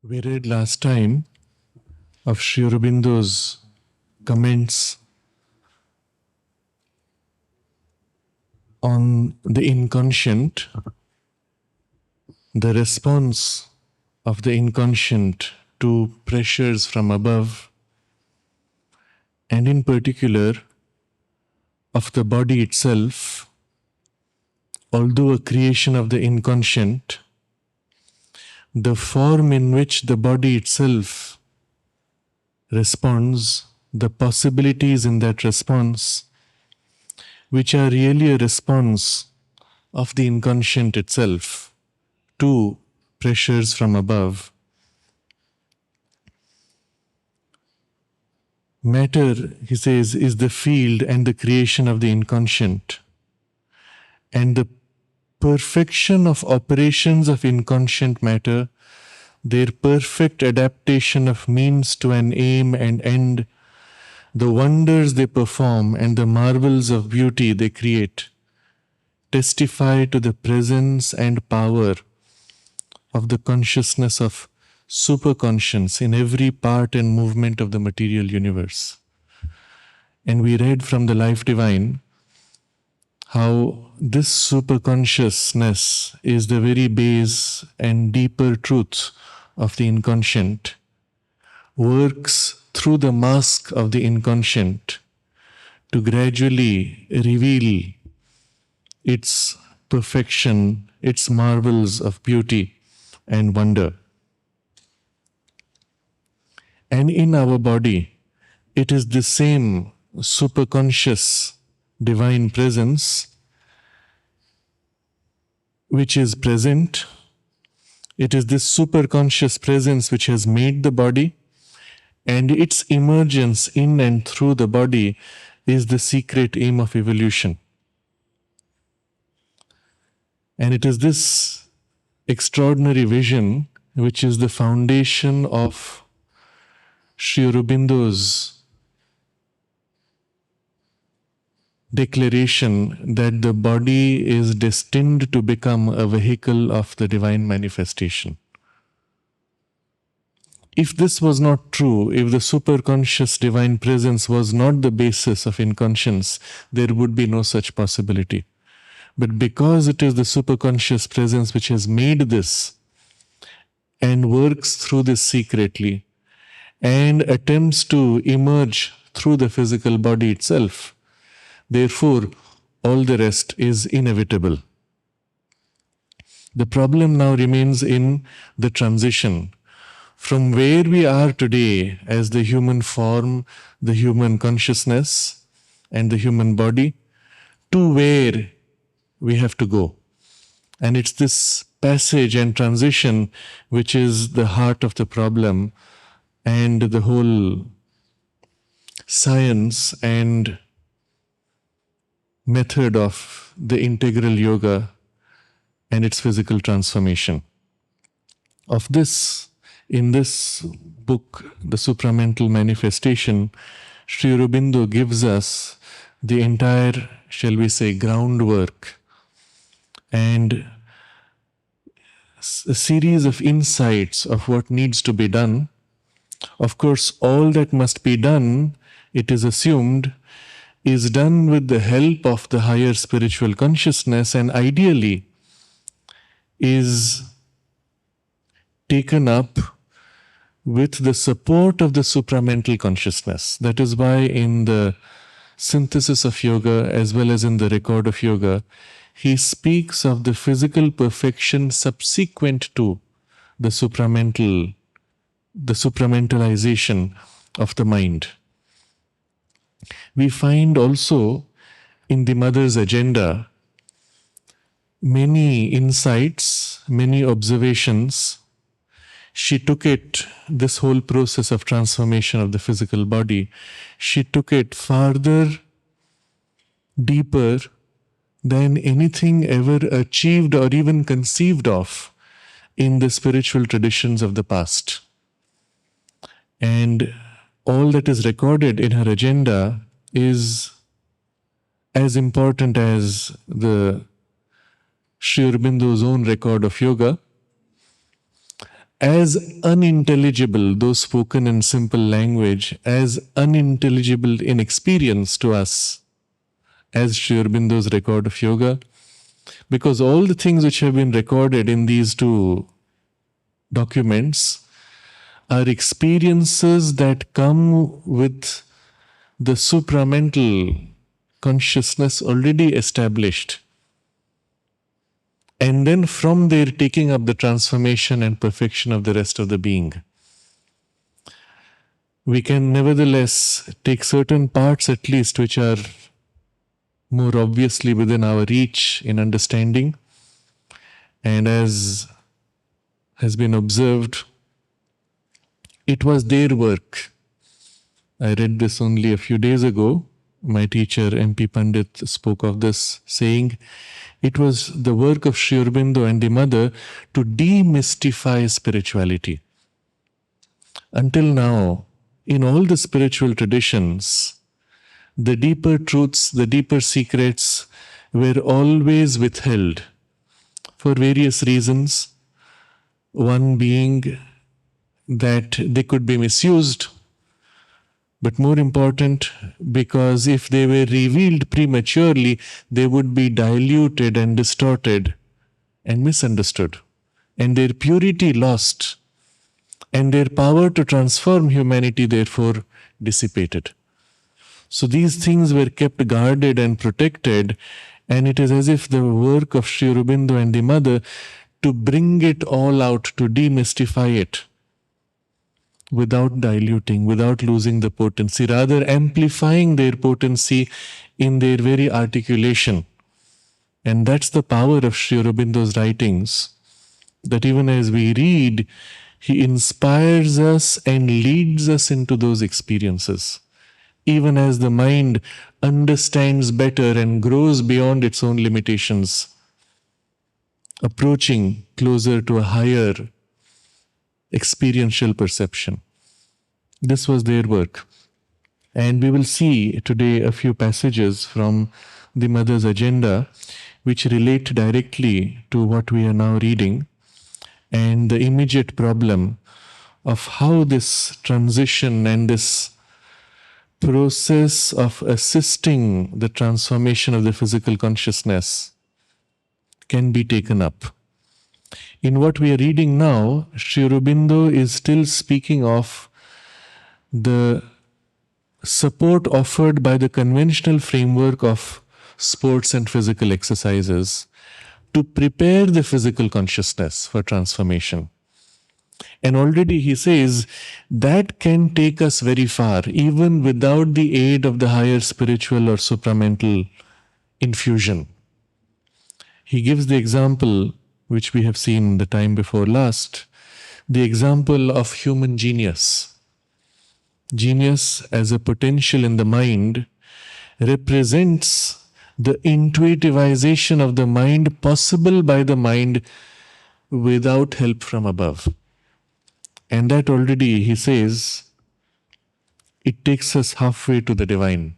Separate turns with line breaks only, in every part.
We read last time of Sri Aurobindo's comments on the inconscient, the response of the inconscient to pressures from above, and in particular of the body itself, although a creation of the inconscient, the form in which the body itself responds, the possibilities in that response, which are really a response of the inconscient itself to pressures from above. Matter, he says, is the field and the creation of the inconscient. And the perfection of operations of inconscient matter, their perfect adaptation of means to an aim and end, the wonders they perform and the marvels of beauty they create, testify to the presence and power of the consciousness of superconscience in every part and movement of the material universe. And we read from the Life Divine how this superconsciousness is the very base and deeper truth of the inconscient, works through the mask of the inconscient to gradually reveal its perfection, its marvels of beauty and wonder. And in our body, it is the same superconscious divine presence which is present. It is this superconscious presence which has made the body, and its emergence in and through the body is the secret aim of evolution. And it is this extraordinary vision which is the foundation of Sri Aurobindo's declaration that the body is destined to become a vehicle of the divine manifestation. If this was not true, if the superconscious divine presence was not the basis of inconscience, there would be no such possibility. But because it is the superconscious presence which has made this and works through this secretly and attempts to emerge through the physical body itself, therefore, all the rest is inevitable. The problem now remains in the transition from where we are today as the human form, the human consciousness, and the human body, to where we have to go. And it's this passage and transition which is the heart of the problem and the whole science and method of the integral yoga and its physical transformation. Of this, in this book, The Supramental Manifestation, Sri Aurobindo gives us the entire, shall we say, groundwork and a series of insights of what needs to be done. Of course, all that must be done, it is assumed, is done with the help of the higher spiritual consciousness, and ideally is taken up with the support of the supramental consciousness. That is why in the synthesis of yoga as well as in the record of yoga, he speaks of the physical perfection subsequent to the supramentalization of the mind. We find also in the Mother's agenda many insights, many observations. She took it, this whole process of transformation of the physical body, she took it farther, deeper than anything ever achieved or even conceived of in the spiritual traditions of the past. And all that is recorded in her agenda is as important as the Sri Aurobindo's own record of yoga, as unintelligible, though spoken in simple language, as unintelligible in experience to us as Sri Aurobindo's record of yoga, because all the things which have been recorded in these two documents are experiences that come with the supramental consciousness already established. And then from there taking up the transformation and perfection of the rest of the being. We can nevertheless take certain parts at least which are more obviously within our reach in understanding. And as has been observed, it was their work. I read this only a few days ago. My teacher, M.P. Pandit, spoke of this, saying it was the work of Sri Aurobindo and the mother to demystify spirituality. Until now, in all the spiritual traditions, the deeper truths, the deeper secrets were always withheld for various reasons. One being that they could be misused, but more important, because if they were revealed prematurely, they would be diluted and distorted and misunderstood, and their purity lost, and their power to transform humanity therefore dissipated. So these things were kept guarded and protected, and it is as if the work of Sri Aurobindo and the mother to bring it all out, to demystify it, without diluting, without losing the potency, rather amplifying their potency in their very articulation. And that's the power of Sri Aurobindo's writings, that even as we read, he inspires us and leads us into those experiences. Even as the mind understands better and grows beyond its own limitations, approaching closer to a higher experiential perception. This was their work. And we will see today a few passages from the mother's agenda which relate directly to what we are now reading, and the immediate problem of how this transition and this process of assisting the transformation of the physical consciousness can be taken up. In what we are reading now, Sri Aurobindo is still speaking of the support offered by the conventional framework of sports and physical exercises to prepare the physical consciousness for transformation. And already he says that can take us very far, even without the aid of the higher spiritual or supramental infusion. He gives the example, which we have seen the time before last, the example of human genius. Genius as a potential in the mind represents the intuitivization of the mind possible by the mind without help from above. And that already, he says, it takes us halfway to the divine.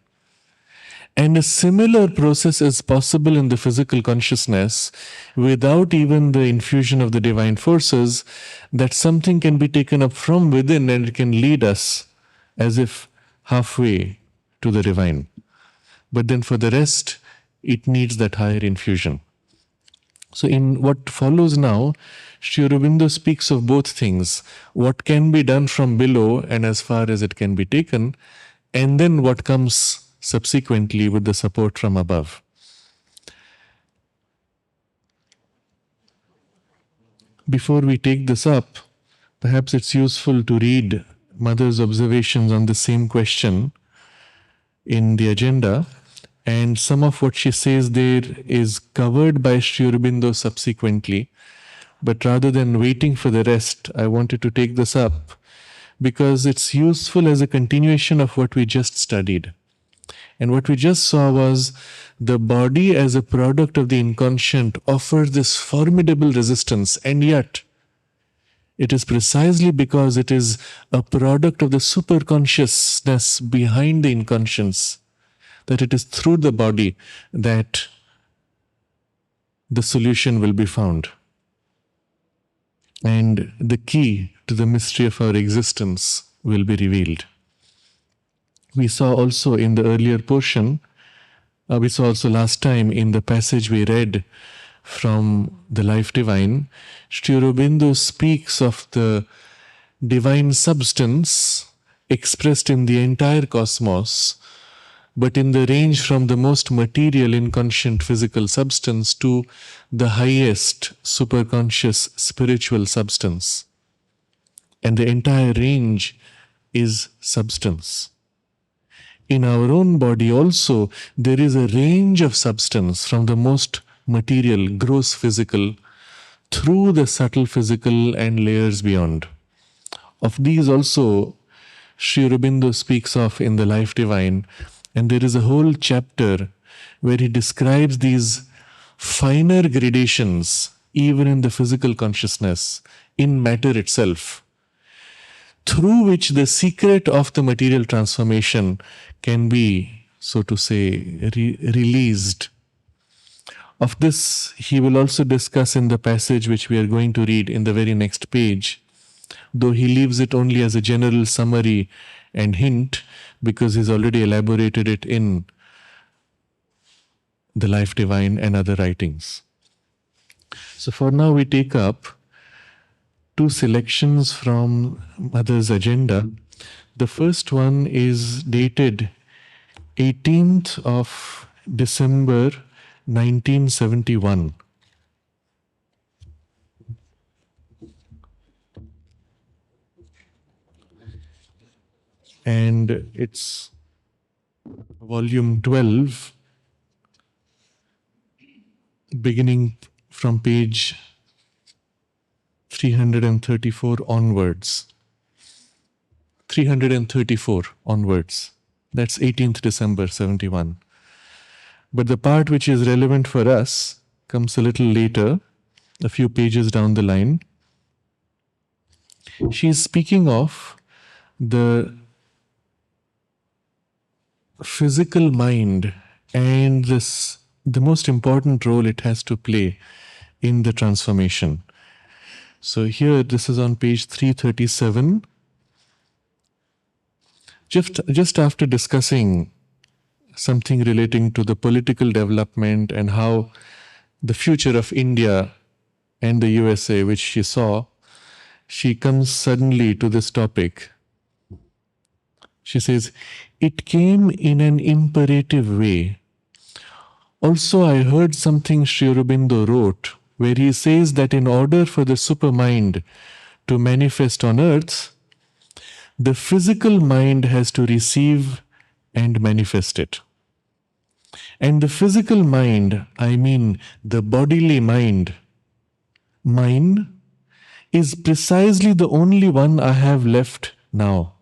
And a similar process is possible in the physical consciousness without even the infusion of the divine forces, that something can be taken up from within and it can lead us as if halfway to the divine. But then for the rest, it needs that higher infusion. So in what follows now, Sri Aurobindo speaks of both things, what can be done from below and as far as it can be taken, and then what comes subsequently with the support from above. Before we take this up, perhaps it's useful to read Mother's observations on the same question in the agenda, and some of what she says there is covered by Sri Aurobindo subsequently. But rather than waiting for the rest, I wanted to take this up because it's useful as a continuation of what we just studied. And what we just saw was the body as a product of the inconscient offers this formidable resistance, and yet it is precisely because it is a product of the superconsciousness behind the inconscience that it is through the body that the solution will be found. And the key to the mystery of our existence will be revealed. We saw also in the earlier portion, we saw also last time in the passage we read from the Life Divine, Sri Aurobindo speaks of the divine substance expressed in the entire cosmos, but in the range from the most material inconscient physical substance to the highest superconscious spiritual substance. And the entire range is substance. In our own body also, there is a range of substance from the most material, gross physical, through the subtle physical and layers beyond. Of these also, Sri Aurobindo speaks of in the Life Divine, and there is a whole chapter where he describes these finer gradations, even in the physical consciousness, in matter itself, through which the secret of the material transformation can be, so to say, released. Of this, he will also discuss in the passage which we are going to read in the very next page, though he leaves it only as a general summary and hint, because he's already elaborated it in the Life Divine and other writings. So for now, we take up two selections from Mother's agenda. The first one is dated 18th of December 1971. And it's volume 12, beginning from page 334 onwards. 334 onwards. That's 18th December 71. But the part which is relevant for us comes a little later, a few pages down the line. She is speaking of the physical mind and the most important role it has to play in the transformation. So here, this is on page 337. Just after discussing something relating to the political development and how the future of India and the USA, which she saw, she comes suddenly to this topic. She says, "It came in an imperative way. Also, I heard something Sri Aurobindo wrote, where he says that in order for the supermind to manifest on earth, the physical mind has to receive and manifest it. And the physical mind, I mean the bodily mind, mine, is precisely the only one I have left now.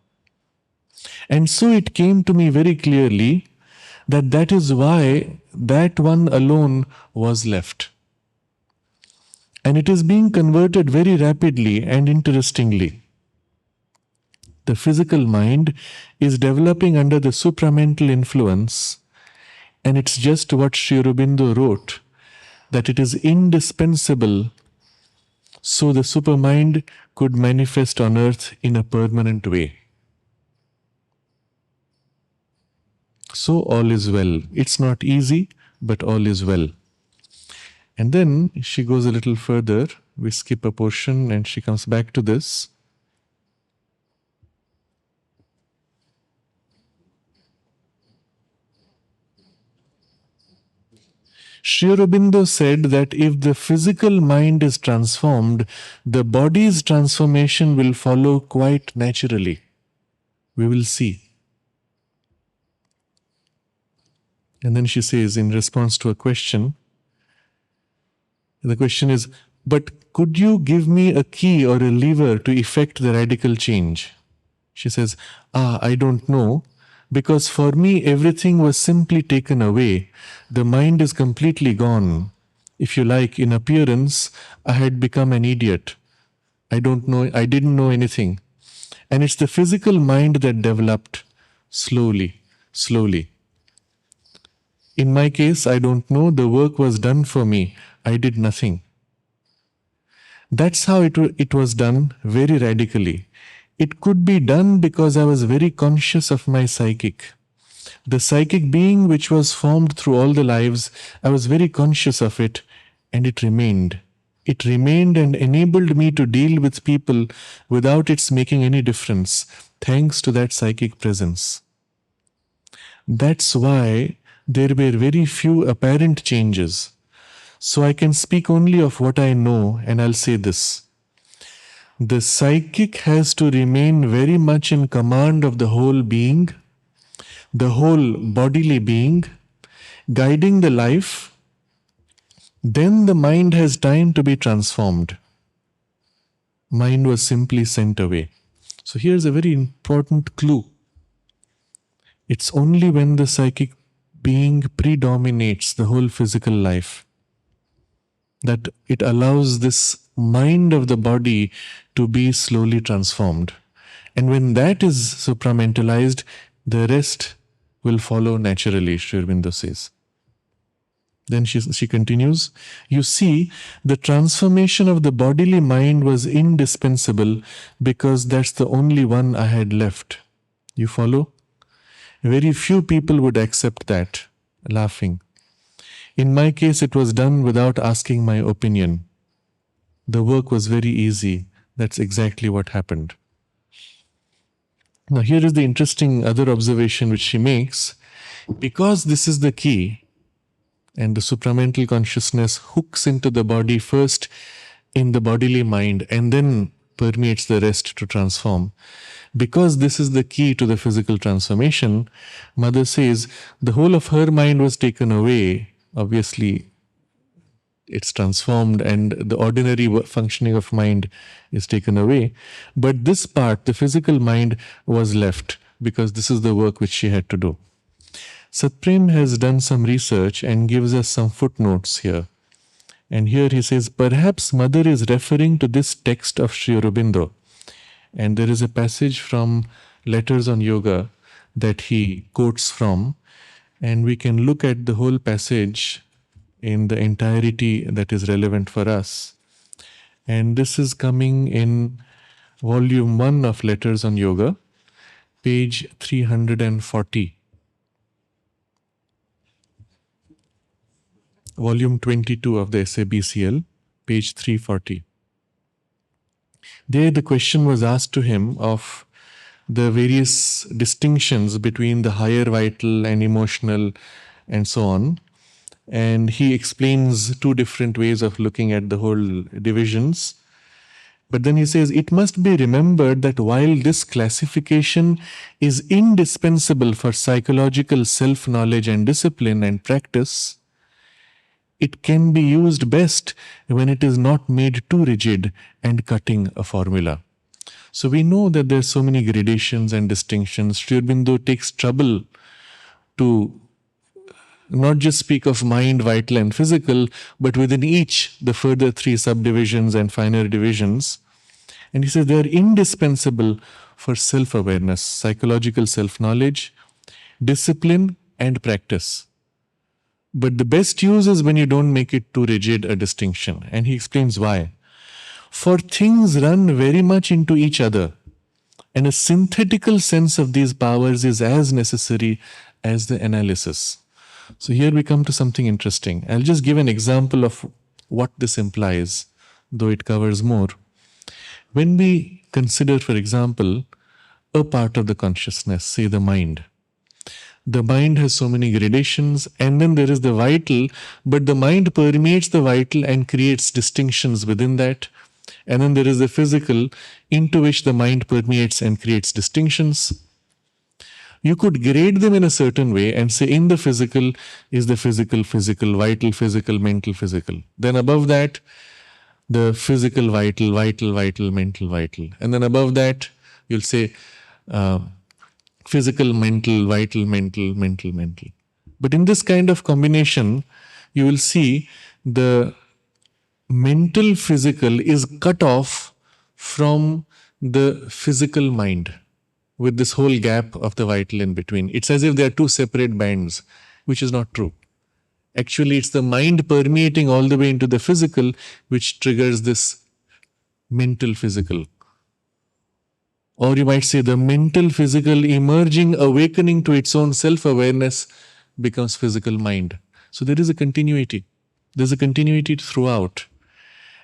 And so it came to me very clearly that is why that one alone was left. And it is being converted very rapidly and interestingly. The physical mind is developing under the supramental influence, and it's just what Sri Aurobindo wrote, that it is indispensable so the supermind could manifest on earth in a permanent way. So all is well. It's not easy, but all is well." And then she goes a little further. We skip a portion and she comes back to this. Sri Aurobindo said that if the physical mind is transformed, the body's transformation will follow quite naturally. We will see. And then she says, in response to a question, the question is, "But could you give me a key or a lever to effect the radical change?" She says, I don't know, Because for me, everything was simply taken away. The mind is completely gone. If you like, in appearance, I had become an idiot. I didn't know anything. And it's the physical mind that developed slowly, slowly. In my case, I don't know. The work was done for me. I did nothing. That's how it was done very radically. It could be done because I was very conscious of my psychic. The psychic being which was formed through all the lives, I was very conscious of it, and it remained. It remained and enabled me to deal with people without its making any difference, thanks to that psychic presence. That's why there were very few apparent changes. So I can speak only of what I know, and I'll say this. The psychic has to remain very much in command of the whole being, the whole bodily being, guiding the life. Then the mind has time to be transformed. Mind was simply sent away. So here's a very important clue. It's only when the psychic being predominates the whole physical life that it allows this mind of the body to be slowly transformed. And when that is supramentalized, the rest will follow naturally, Sri Aurobindo says. Then she continues, you see, the transformation of the bodily mind was indispensable because that's the only one I had left. You follow? Very few people would accept that, laughing. In my case, it was done without asking my opinion. The work was very easy. That's exactly what happened. Now, here is the interesting other observation which she makes. Because this is the key, and the supramental consciousness hooks into the body first in the bodily mind and then permeates the rest to transform. Because this is the key to the physical transformation, Mother says the whole of her mind was taken away. Obviously, it's transformed and the ordinary functioning of mind is taken away. But this part, the physical mind, was left because this is the work which she had to do. Satprem has done some research and gives us some footnotes here. And here he says, perhaps Mother is referring to this text of Sri Aurobindo. And there is a passage from Letters on Yoga that he quotes from. And we can look at the whole passage in the entirety that is relevant for us. And this is coming in volume 1 of Letters on Yoga, page 340. Volume 22 of the essay BCL, page 340. There the question was asked to him of the various distinctions between the higher vital and emotional and so on. And he explains two different ways of looking at the whole divisions. But then he says, it must be remembered that while this classification is indispensable for psychological self-knowledge and discipline and practice, it can be used best when it is not made too rigid and cutting a formula. So we know that there are so many gradations and distinctions. Sri Aurobindo takes trouble to not just speak of mind, vital and physical, but within each, the further three subdivisions and finer divisions. And he says they are indispensable for self-awareness, psychological self-knowledge, discipline and practice. But the best use is when you don't make it too rigid a distinction. And he explains why. For things run very much into each other, and a synthetical sense of these powers is as necessary as the analysis. So here we come to something interesting. I'll just give an example of what this implies, though it covers more. When we consider, for example, a part of the consciousness, say the mind. The mind has so many gradations, and then there is the vital, but the mind permeates the vital and creates distinctions within that. And then there is the physical, into which the mind permeates and creates distinctions. You could grade them in a certain way and say in the physical is the physical, vital, mental, physical. Then above that, the physical, vital, mental, vital. And then above that, you'll say Physical, mental, vital, mental, mental, mental. But in this kind of combination, you will see the mental physical is cut off from the physical mind with this whole gap of the vital in between. It's as if they are two separate bands, which is not true. Actually, it's the mind permeating all the way into the physical which triggers this mental physical. Or you might say the mental physical emerging, awakening to its own self awareness becomes physical mind. So there is a continuity. There's a continuity throughout.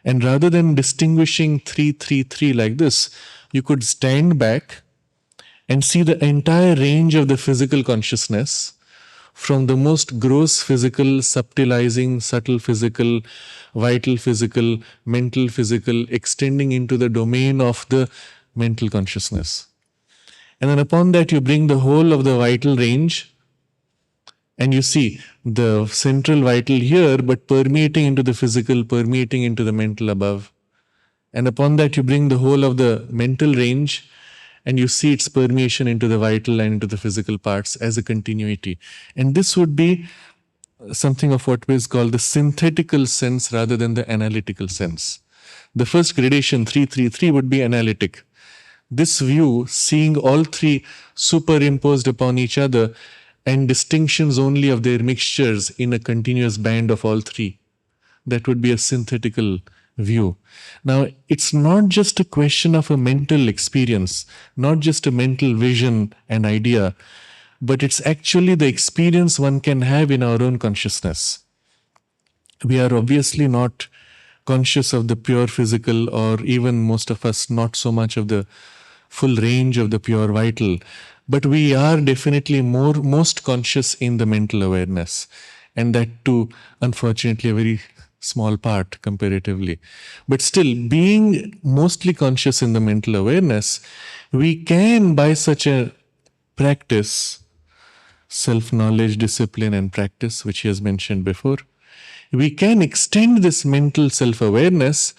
And rather than distinguishing 333 like this, you could stand back and see the entire range of the physical consciousness from the most gross physical, subtilizing, subtle physical, vital physical, mental physical, extending into the domain of the mental consciousness. And then upon that, you bring the whole of the vital range and you see the central vital here, but permeating into the physical, permeating into the mental above. And upon that, you bring the whole of the mental range and you see its permeation into the vital and into the physical parts as a continuity. And this would be something of what is called the synthetical sense rather than the analytical sense. The first gradation, 333, would be analytic. This view, seeing all three superimposed upon each other and distinctions only of their mixtures in a continuous band of all three, that would be a synthetical view. Now, it's not just a question of a mental experience, not just a mental vision and idea, but it's actually the experience one can have in our own consciousness. We are obviously not conscious of the pure physical, or even most of us not so much of the full range of the pure vital, but we are definitely most conscious in the mental awareness, and that too, unfortunately, a very small part comparatively. But still, being mostly conscious in the mental awareness, we can, by such a practice, self-knowledge, discipline and practice, which he has mentioned before, we can extend this mental self-awareness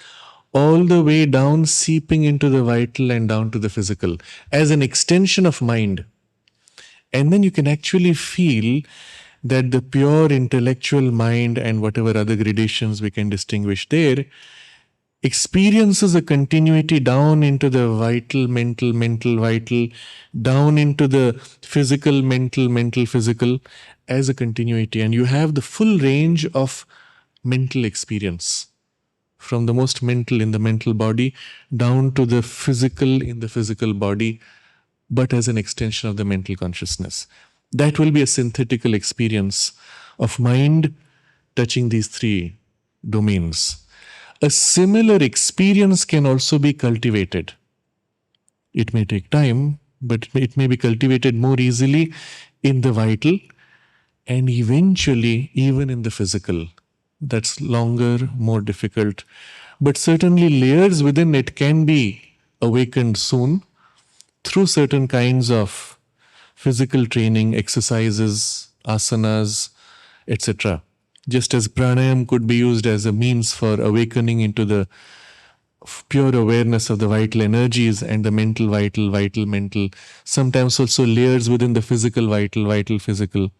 all the way down, seeping into the vital and down to the physical, as an extension of mind. And then you can actually feel that the pure intellectual mind and whatever other gradations we can distinguish there experiences a continuity down into the vital, mental, mental, vital, down into the physical, mental, mental, physical as a continuity. And you have the full range of mental experience, from the most mental in the mental body down to the physical in the physical body, but as an extension of the mental consciousness. That will be a synthetical experience of mind touching these three domains. A similar experience can also be cultivated. It may take time, but it may be cultivated more easily in the vital and eventually even in the physical. That's longer, more difficult. But certainly layers within it can be awakened soon through certain kinds of physical training, exercises, asanas, etc. Just as pranayam could be used as a means for awakening into the pure awareness of the vital energies and the mental vital, vital mental, sometimes also layers within the physical vital, vital physical.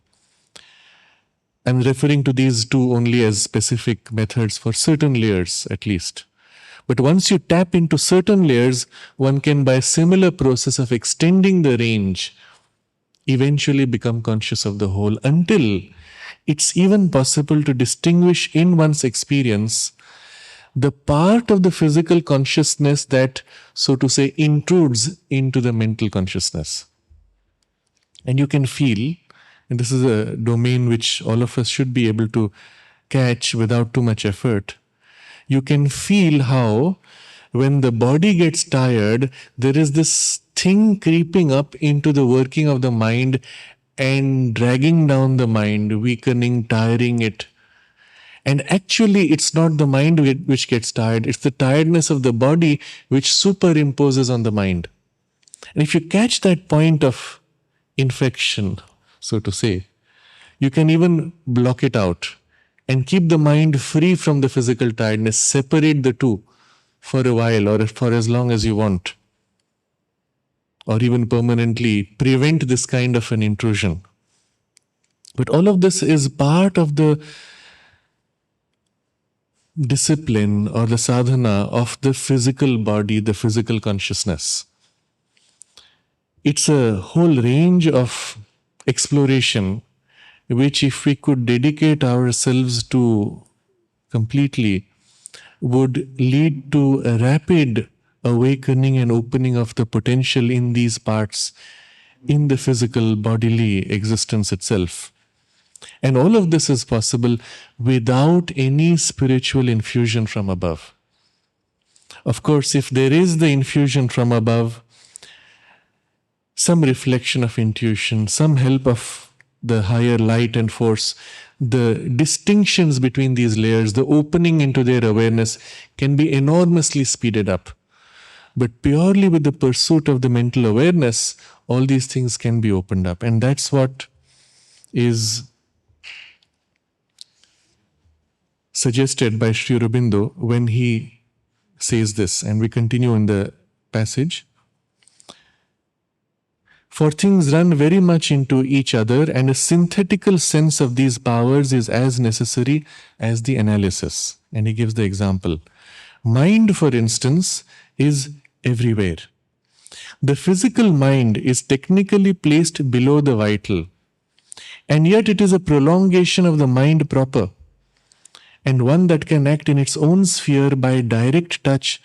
I'm referring to these two only as specific methods for certain layers at least. But once you tap into certain layers, one can, by a similar process of extending the range, eventually become conscious of the whole, until it's even possible to distinguish in one's experience the part of the physical consciousness that, so to say, intrudes into the mental consciousness. And you can feel, and this is a domain which all of us should be able to catch without too much effort, you can feel how when the body gets tired, there is this thing creeping up into the working of the mind and dragging down the mind, weakening, tiring it. And actually, it's not the mind which gets tired, it's the tiredness of the body which superimposes on the mind. And if you catch that point of infection, so to say, you can even block it out and keep the mind free from the physical tiredness, separate the two for a while or for as long as you want. or even permanently prevent this kind of an intrusion. But all of this is part of the discipline or the sadhana of the physical body, the physical consciousness. It's a whole range of exploration which, if we could dedicate ourselves to completely, would lead to a rapid awakening and opening of the potential in these parts in the physical bodily existence itself. And all of this is possible without any spiritual infusion from above. Of course, if there is the infusion from above, some reflection of intuition, some help of the higher light and force, the distinctions between these layers, the opening into their awareness can be enormously speeded up. But purely with the pursuit of the mental awareness, all these things can be opened up. And that's what is suggested by Sri Aurobindo when he says this. And we continue in the passage. For things run very much into each other, and a synthetical sense of these powers is as necessary as the analysis. And he gives the example. Mind, for instance, is everywhere. The physical mind is technically placed below the vital, and yet it is a prolongation of the mind proper, and one that can act in its own sphere by direct touch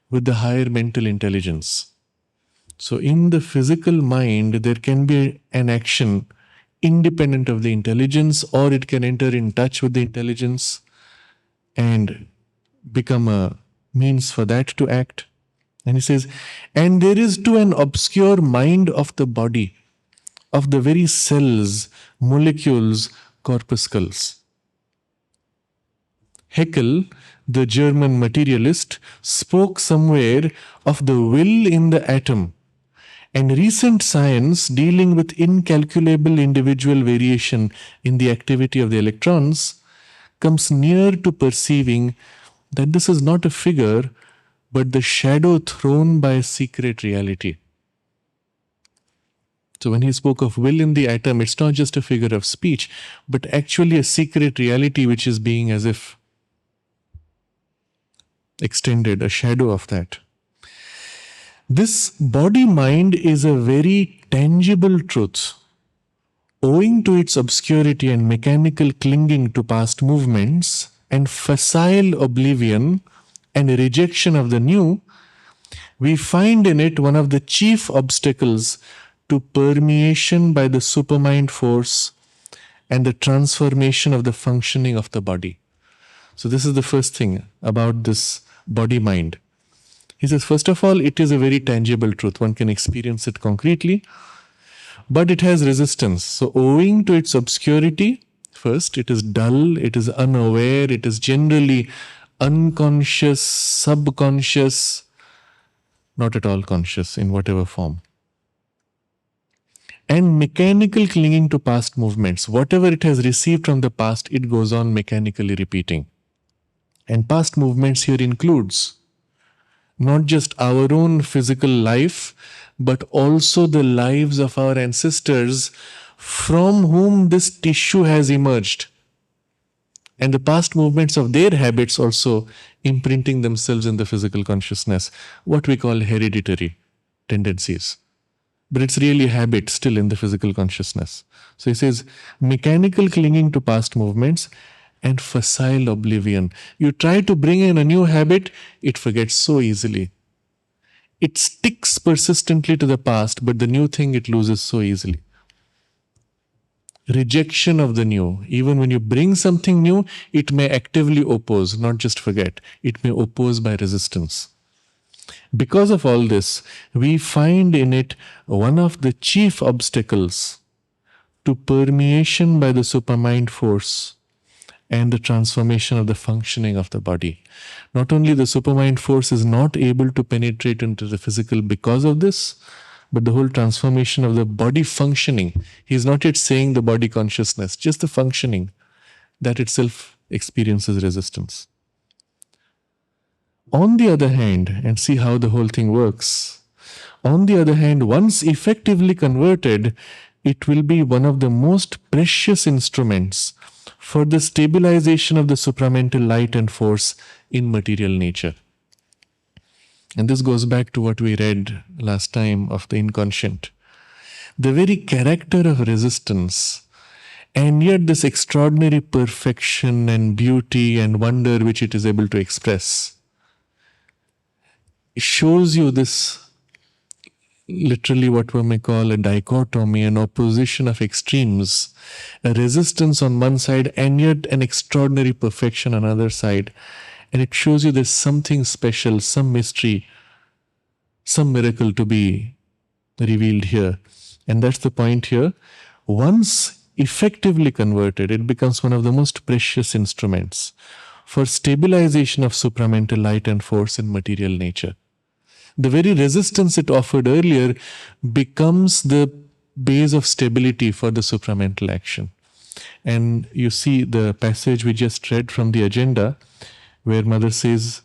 with the higher mental intelligence. So in the physical mind, there can be an action independent of the intelligence, or it can enter in touch with the intelligence and become a means for that to act. And he says, and there is to an obscure mind of the body, of the very cells, molecules, corpuscles. Haeckel, the German materialist, spoke somewhere of the will in the atom. And recent science, dealing with incalculable individual variation in the activity of the electrons, comes near to perceiving that this is not a figure, but the shadow thrown by a secret reality. So when he spoke of will in the atom, it's not just a figure of speech, but actually a secret reality which is being as if extended, a shadow of that. This body-mind is a very tangible truth. Owing to its obscurity and mechanical clinging to past movements and facile oblivion and rejection of the new, we find in it one of the chief obstacles to permeation by the supermind force and the transformation of the functioning of the body. So this is the first thing about this body-mind. He says, first of all, it is a very tangible truth. One can experience it concretely, but it has resistance. So owing to its obscurity, first, it is dull, it is unaware, it is generally unconscious, subconscious, not at all conscious in whatever form. And mechanical clinging to past movements. Whatever it has received from the past, it goes on mechanically repeating. And past movements here includes not just our own physical life, but also the lives of our ancestors from whom this tissue has emerged. And the past movements of their habits also imprinting themselves in the physical consciousness, what we call hereditary tendencies. But it's really habit still in the physical consciousness. So he says, mechanical clinging to past movements and facile oblivion. You try to bring in a new habit, it forgets so easily. It sticks persistently to the past, but the new thing it loses so easily. Rejection of the new. Even when you bring something new, it may actively oppose, not just forget. It may oppose by resistance. Because of all this, we find in it one of the chief obstacles to permeation by the supermind force and the transformation of the functioning of the body. Not only the supermind force is not able to penetrate into the physical because of this, but the whole transformation of the body functioning. He's not yet saying the body consciousness, just the functioning. That itself experiences resistance. On the other hand, and see how the whole thing works, On the other hand, once effectively converted, it will be one of the most precious instruments for the stabilization of the supramental light and force in material nature. And this goes back to what we read last time of the inconscient. The very character of resistance, and yet this extraordinary perfection and beauty and wonder which it is able to express, shows you this literally what one may call a dichotomy, an opposition of extremes, a resistance on one side and yet an extraordinary perfection on the other side. And it shows you there's something special, some mystery, some miracle to be revealed here. And that's the point here. Once effectively converted, it becomes one of the most precious instruments for stabilization of supramental light and force in material nature. The very resistance it offered earlier becomes the base of stability for the supramental action. And you see the passage we just read from the agenda, where Mother says,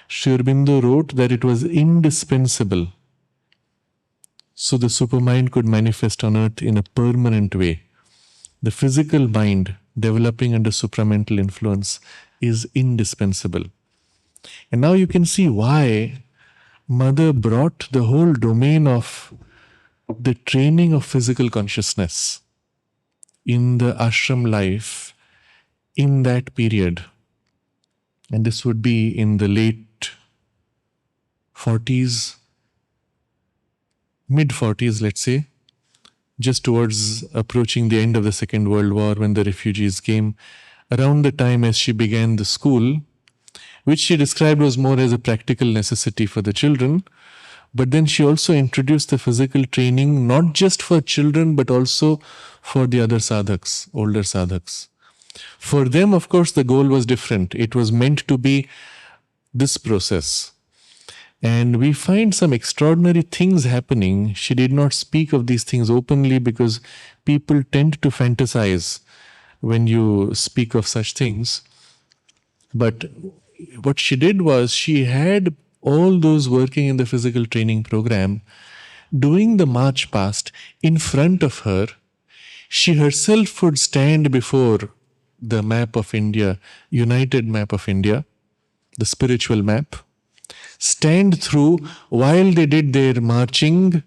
Sri Aurobindo wrote that it was indispensable so the supermind could manifest on earth in a permanent way. The physical mind developing under supramental influence is indispensable. And now you can see why Mother brought the whole domain of the training of physical consciousness in the ashram life in that period. And this would be in the late 40s, mid-40s, let's say, just towards approaching the end of the Second World War when the refugees came, around the time as she began the school, which she described was more as a practical necessity for the children. But then she also introduced the physical training, not just for children, but also for the other sadhaks, older sadhaks. For them, of course, the goal was different. It was meant to be this process. And we find some extraordinary things happening. She did not speak of these things openly because people tend to fantasize when you speak of such things. But what she did was she had all those working in the physical training program doing the march past in front of her. She herself would stand before the map of India, united map of India, the spiritual map, stand through while they did their marching,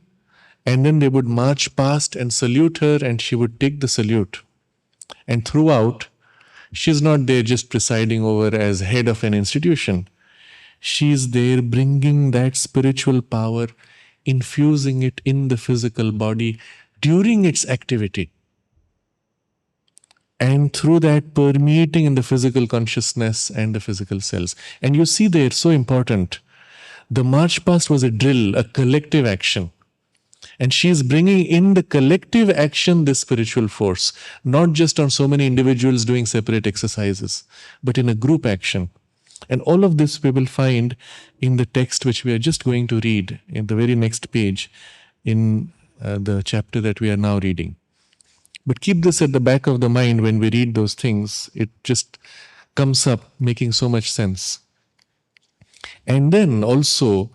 and then they would march past and salute her, and she would take the salute. And throughout, she's not there just presiding over as head of an institution. She's there bringing that spiritual power, infusing it in the physical body during its activity. And through that, permeating in the physical consciousness and the physical cells. And you see there, so important, the march past was a drill, a collective action. And she is bringing in the collective action, this spiritual force, not just on so many individuals doing separate exercises, but in a group action. And all of this we will find in the text which we are just going to read in the very next page in the chapter that we are now reading. But keep this at the back of the mind when we read those things. It just comes up making so much sense. And then also,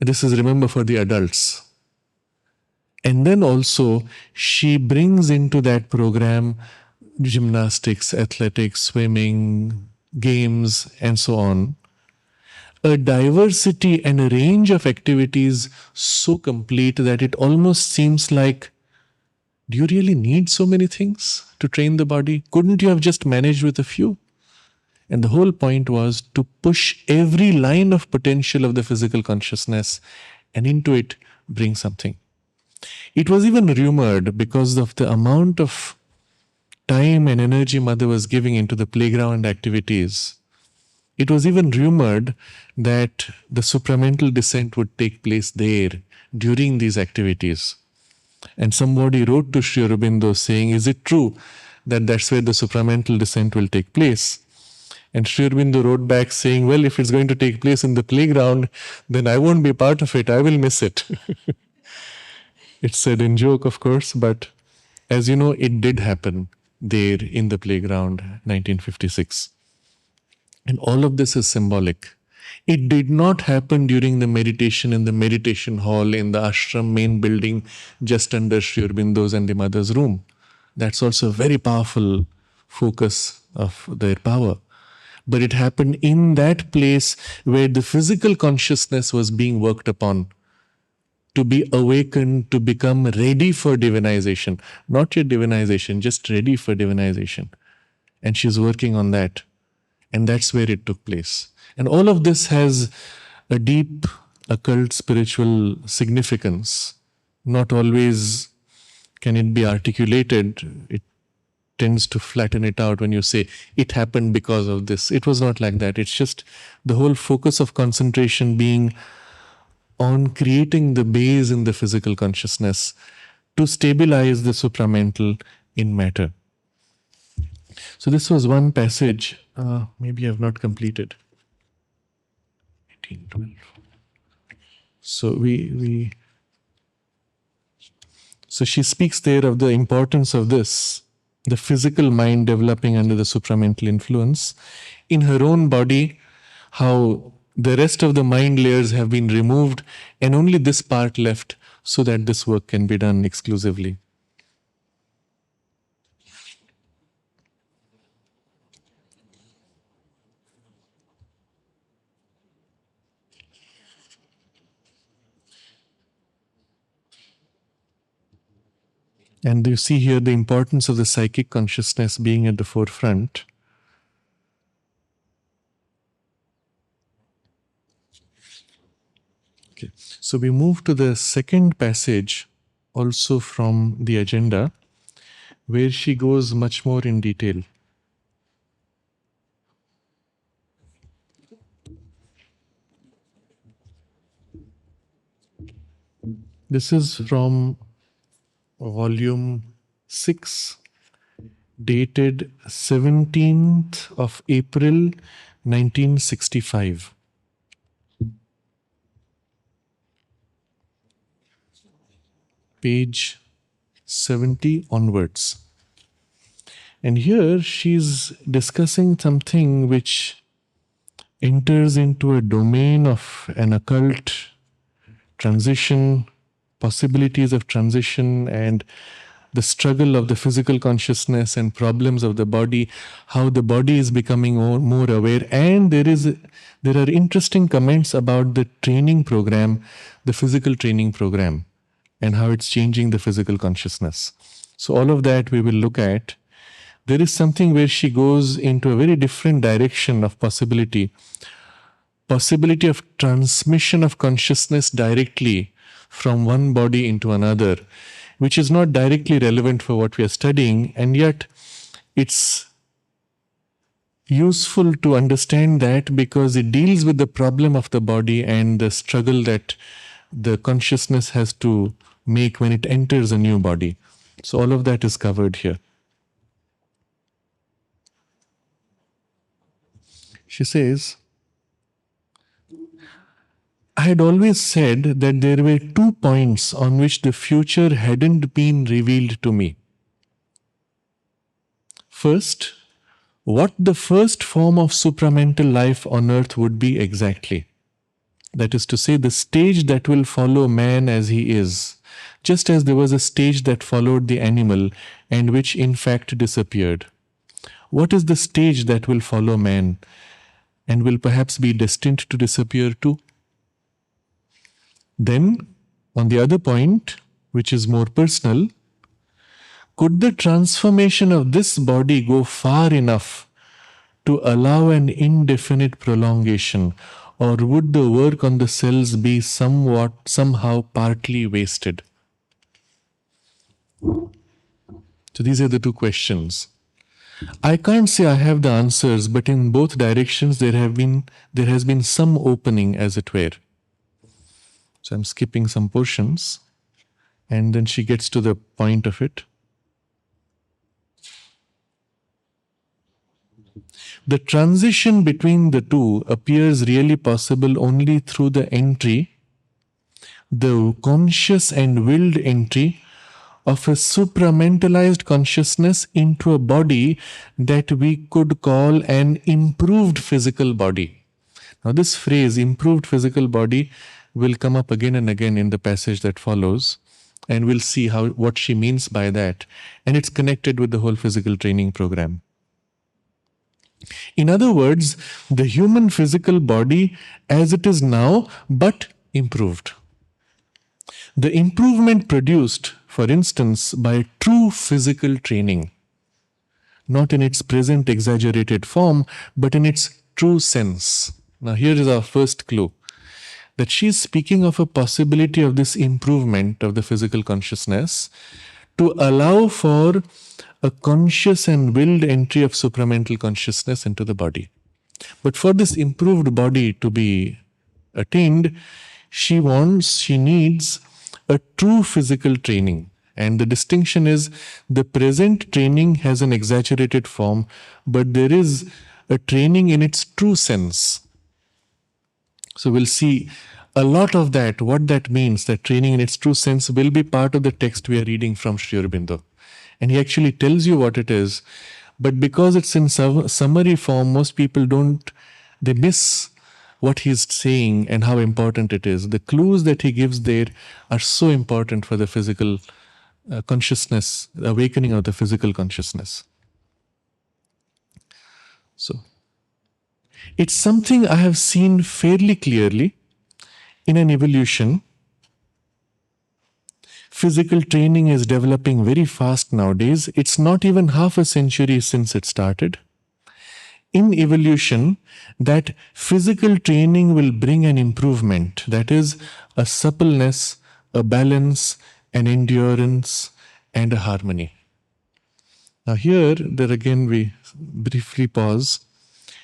this is, remember, for the adults. And then also, she brings into that program gymnastics, athletics, swimming, games, and so on. A diversity and a range of activities so complete that it almost seems like, do you really need so many things to train the body? Couldn't you have just managed with a few? And the whole point was to push every line of potential of the physical consciousness and into it bring something. It was even rumored, because of the amount of time and energy Mother was giving into the playground activities, it was even rumored that the supramental descent would take place there during these activities. And somebody wrote to Sri Aurobindo saying, is it true that that's where the supramental descent will take place? And Sri Aurobindo wrote back saying, well, if it's going to take place in the playground, then I won't be part of it. I will miss it. It's said in joke, of course, but as you know, it did happen there in the playground, 1956. And all of this is symbolic. It did not happen during the meditation in the meditation hall in the ashram main building just under Sri Aurobindo's and the mother's room. That's also a very powerful focus of their power. But it happened in that place where the physical consciousness was being worked upon to be awakened, to become ready for divinization. Not yet divinization, just ready for divinization. And she's working on that. And that's where it took place. And all of this has a deep occult spiritual significance. Not always can it be articulated. It tends to flatten it out when you say it happened because of this. It was not like that. It's just the whole focus of concentration being on creating the base in the physical consciousness to stabilize the supramental in matter. So this was one passage. Maybe I've not completed. 1812. So she speaks there of the importance of this, the physical mind developing under the supramental influence. In her own body, how the rest of the mind layers have been removed and only this part left so that this work can be done exclusively. And you see here the importance of the psychic consciousness being at the forefront. Okay. So we move to the second passage, also from the agenda, where she goes much more in detail. This is from volume 6, dated 17th of April 1965. Page 70 onwards. And here she's discussing something which enters into a domain of an occult transition, possibilities of transition, and the struggle of the physical consciousness and problems of the body, how the body is becoming more aware. And there are interesting comments about the training program, the physical training program, and how it's changing the physical consciousness. So all of that we will look at. There is something where she goes into a very different direction of possibility of transmission of consciousness directly from one body into another, which is not directly relevant for what we are studying, and yet it's useful to understand that because it deals with the problem of the body and the struggle that the consciousness has to make when it enters a new body. So all of that is covered here. She says, I had always said that there were 2 points on which the future hadn't been revealed to me. First, what the first form of supramental life on earth would be exactly. That is to say, the stage that will follow man as he is, just as there was a stage that followed the animal and which in fact disappeared. What is the stage that will follow man and will perhaps be destined to disappear too? Then, on the other point, which is more personal, could the transformation of this body go far enough to allow an indefinite prolongation, or would the work on the cells be somehow partly wasted? So these are the 2 questions. I can't say I have the answers, but in both directions there has been some opening, as it were. So I'm skipping some portions, and then she gets to the point of it. The transition between the two appears really possible only through the entry, the conscious and willed entry of a supramentalized consciousness into a body that we could call an improved physical body. Now this phrase, improved physical body, will come up again and again in the passage that follows, and we'll see what she means by that. And it's connected with the whole physical training program. In other words, the human physical body as it is now, but improved. The improvement produced, for instance, by true physical training, not in its present exaggerated form, but in its true sense. Now here is our first clue, that she is speaking of a possibility of this improvement of the physical consciousness to allow for a conscious and willed entry of supramental consciousness into the body. But for this improved body to be attained, she needs a true physical training. And the distinction is, the present training has an exaggerated form, but there is a training in its true sense. So we'll see a lot of that, what that means, that training in its true sense will be part of the text we are reading from Sri Aurobindo. And he actually tells you what it is, but because it's in summary form, most people they miss what he's saying and how important it is. The clues that he gives there are so important for the physical consciousness, the awakening of the physical consciousness. So, it's something I have seen fairly clearly in an evolution. Physical training is developing very fast nowadays. It's not even half a century since it started. In evolution, that physical training will bring an improvement, that is, a suppleness, a balance, an endurance, and a harmony. Now here, there again we briefly pause.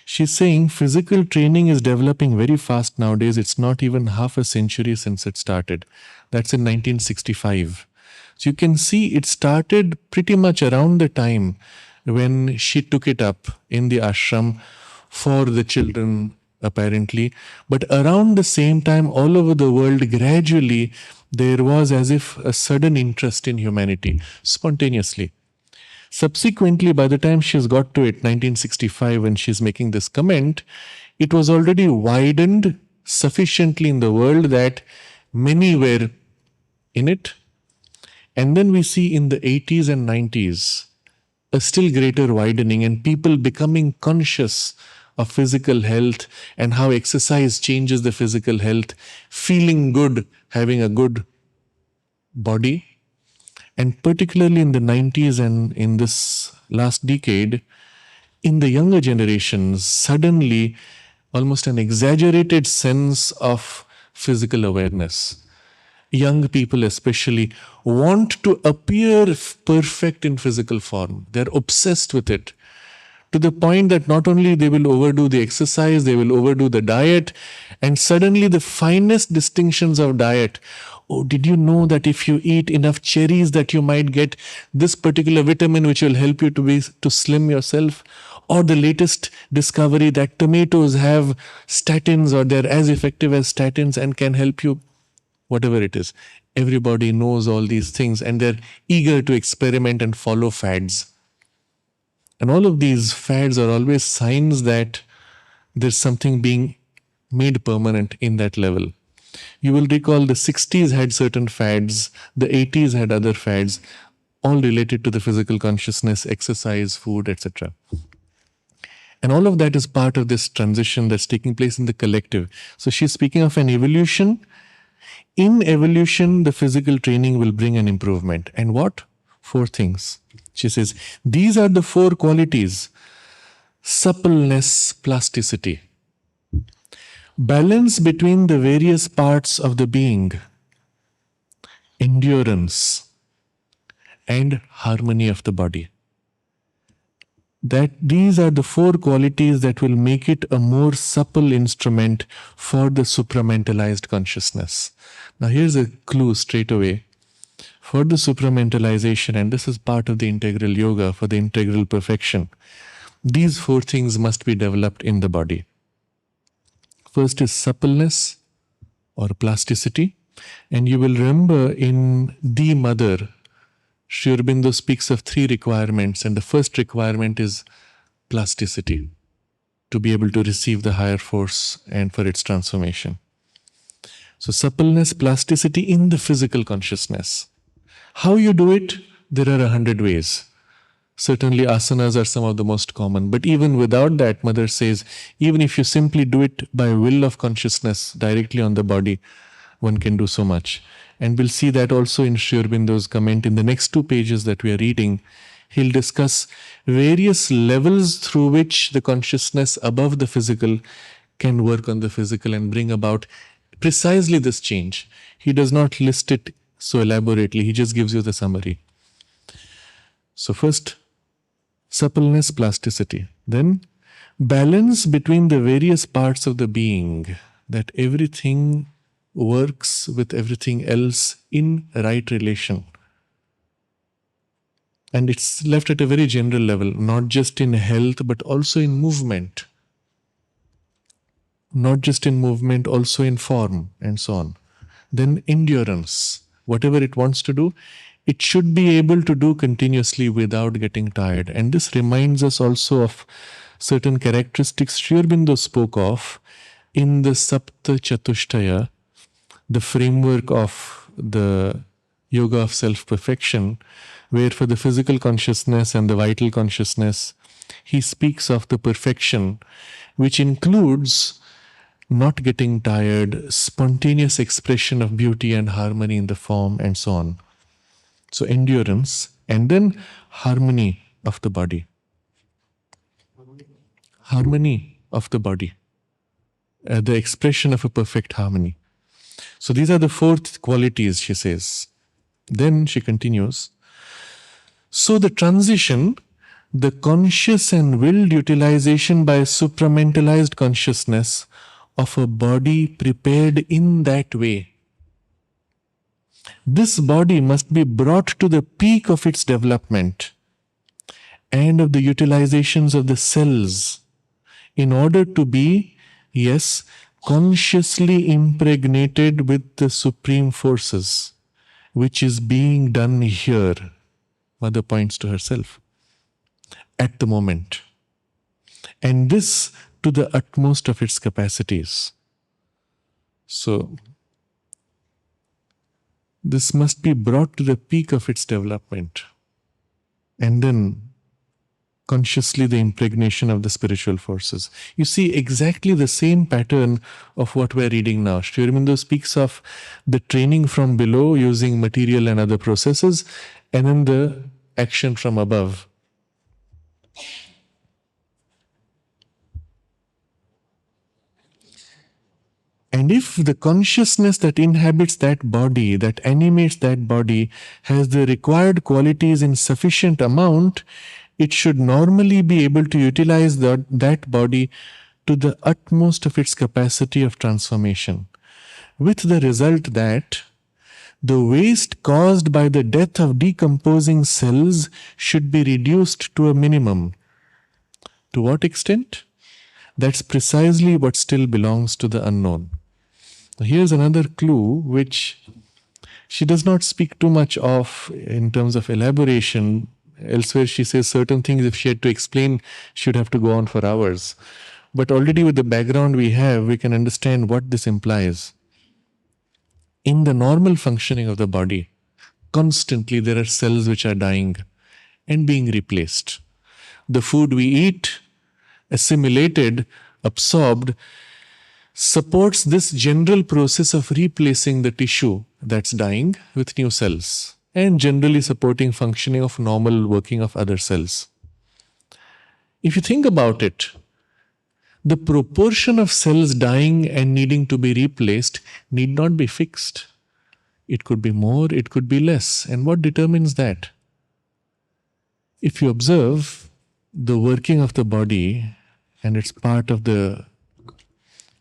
She's saying physical training is developing very fast nowadays. It's not even half a century since it started. That's in 1965. So you can see it started pretty much around the time when she took it up in the ashram for the children, apparently. But around the same time, all over the world, gradually, there was as if a sudden interest in humanity, spontaneously. Subsequently, by the time she's got to it, 1965, when she's making this comment, it was already widened sufficiently in the world that many were in it. And then we see in the 80s and 90s a still greater widening, and people becoming conscious of physical health and how exercise changes the physical health, feeling good, having a good body. And particularly in the 90s and in this last decade, in the younger generations, suddenly almost an exaggerated sense of physical awareness. Young people especially want to appear perfect in physical form. They're obsessed with it, to the point that not only they will overdo the exercise, they will overdo the diet, and suddenly the finest distinctions of diet. Oh, did you know that if you eat enough cherries that you might get this particular vitamin which will help you to slim yourself? Or the latest discovery that tomatoes have statins, or they're as effective as statins and can help you, whatever it is. Everybody knows all these things and they're eager to experiment and follow fads. And all of these fads are always signs that there's something being made permanent in that level. You will recall the 60s had certain fads, the 80s had other fads, all related to the physical consciousness, exercise, food, etc. And all of that is part of this transition that's taking place in the collective. So she's speaking of an evolution. In evolution, the physical training will bring an improvement. And what? 4 things. She says, these are the 4 qualities: suppleness, plasticity, balance between the various parts of the being, endurance, and harmony of the body. That these are the 4 qualities that will make it a more supple instrument for the supramentalized consciousness. Now here's a clue straight away. For the supramentalization, and this is part of the integral yoga, for the integral perfection, these 4 things must be developed in the body. First is suppleness or plasticity. And you will remember in The Mother, Sri Aurobindo speaks of 3 requirements, and the first requirement is plasticity. to be able to receive the higher force and for its transformation. So suppleness, plasticity in the physical consciousness. How you do it? There are 100 ways. Certainly asanas are some of the most common. But even without that, Mother says, even if you simply do it by will of consciousness directly on the body, one can do so much. And we'll see that also in Sri Aurobindo's comment in the next 2 pages that we are reading. He'll discuss various levels through which the consciousness above the physical can work on the physical and bring about precisely this change. He does not list it so elaborately, he just gives you the summary. So first, suppleness, plasticity. Then, balance between the various parts of the being, that everything works with everything else in right relation. And it's left at a very general level, not just in health, but also in movement. Not just in movement, also in form, and so on. Then endurance. Whatever it wants to do, it should be able to do continuously without getting tired. And this reminds us also of certain characteristics Sri Aurobindo spoke of in the Sapta Chatushtaya, the framework of the yoga of self-perfection, where for the physical consciousness and the vital consciousness, he speaks of the perfection, which includes not getting tired, spontaneous expression of beauty and harmony in the form, and so on. So endurance, and then harmony of the body. Harmony of the body. The expression of a perfect harmony. So these are the 4 qualities, she says. Then she continues. So the transition, the conscious and willed utilization by supramentalized consciousness of a body prepared in that way. This body must be brought to the peak of its development and of the utilizations of the cells in order to be, yes, consciously impregnated with the supreme forces, which is being done here. Mother points to herself at the moment. And this to the utmost of its capacities. So, this must be brought to the peak of its development. And then, consciously the impregnation of the spiritual forces. You see exactly the same pattern of what we're reading now. Sri Aurobindo speaks of the training from below using material and other processes, and then the action from above. And if the consciousness that inhabits that body, that animates that body, has the required qualities in sufficient amount, it should normally be able to utilize that body to the utmost of its capacity of transformation, with the result that the waste caused by the death of decomposing cells should be reduced to a minimum. To what extent? That's precisely what still belongs to the unknown. Here's another clue which she does not speak too much of in terms of elaboration. Elsewhere she says certain things if she had to explain, she would have to go on for hours. But already with the background we have, we can understand what this implies. In the normal functioning of the body, constantly there are cells which are dying and being replaced. The food we eat, assimilated, absorbed, supports this general process of replacing the tissue that's dying with new cells and generally supporting functioning of normal working of other cells. If you think about it, the proportion of cells dying and needing to be replaced need not be fixed. It could be more, it could be less. And what determines that? If you observe the working of the body, and it's part of the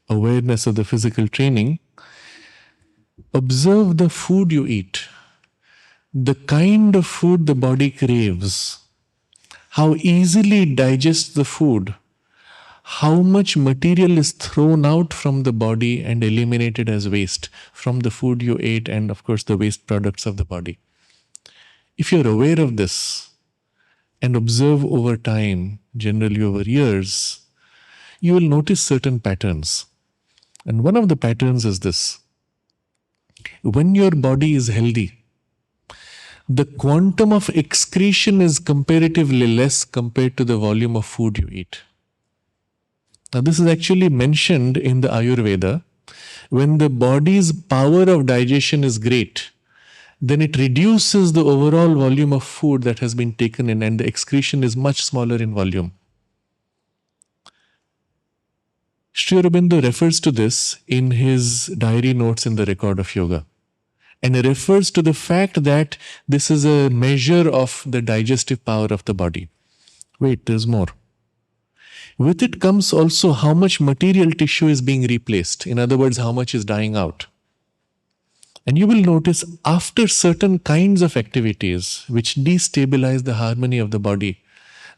awareness of the physical training, observe the food you eat, the kind of food the body craves, how easily it digests the food, how much material is thrown out from the body and eliminated as waste from the food you ate and of course the waste products of the body. If you're aware of this and observe over time, generally over years, you will notice certain patterns. And one of the patterns is this. When your body is healthy, the quantum of excretion is comparatively less compared to the volume of food you eat. Now, this is actually mentioned in the Ayurveda. When the body's power of digestion is great, then it reduces the overall volume of food that has been taken in, and the excretion is much smaller in volume. Sri Aurobindo refers to this in his diary notes in the Record of Yoga. And he refers to the fact that this is a measure of the digestive power of the body. Wait, there's more. With it comes also how much material tissue is being replaced. In other words, how much is dying out. And you will notice after certain kinds of activities which destabilize the harmony of the body,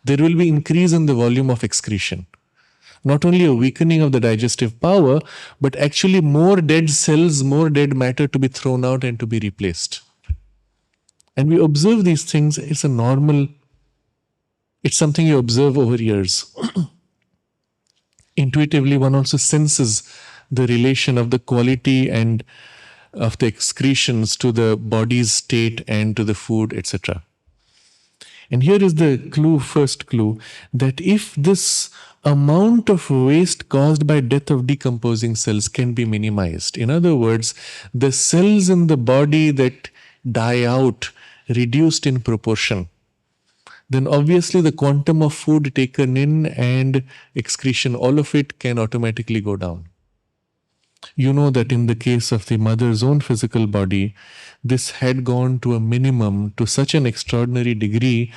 there will be increase in the volume of excretion. Not only a weakening of the digestive power, but actually more dead cells, more dead matter to be thrown out and to be replaced. And we observe these things. It's something you observe over years. Intuitively, one also senses the relation of the quality and of the excretions to the body's state and to the food, etc. And here is the first clue, that if this amount of waste caused by death of decomposing cells can be minimized, in other words, the cells in the body that die out reduced in proportion, then obviously the quantum of food taken in and excretion, all of it can automatically go down. You know that in the case of the mother's own physical body, this had gone to a minimum, to such an extraordinary degree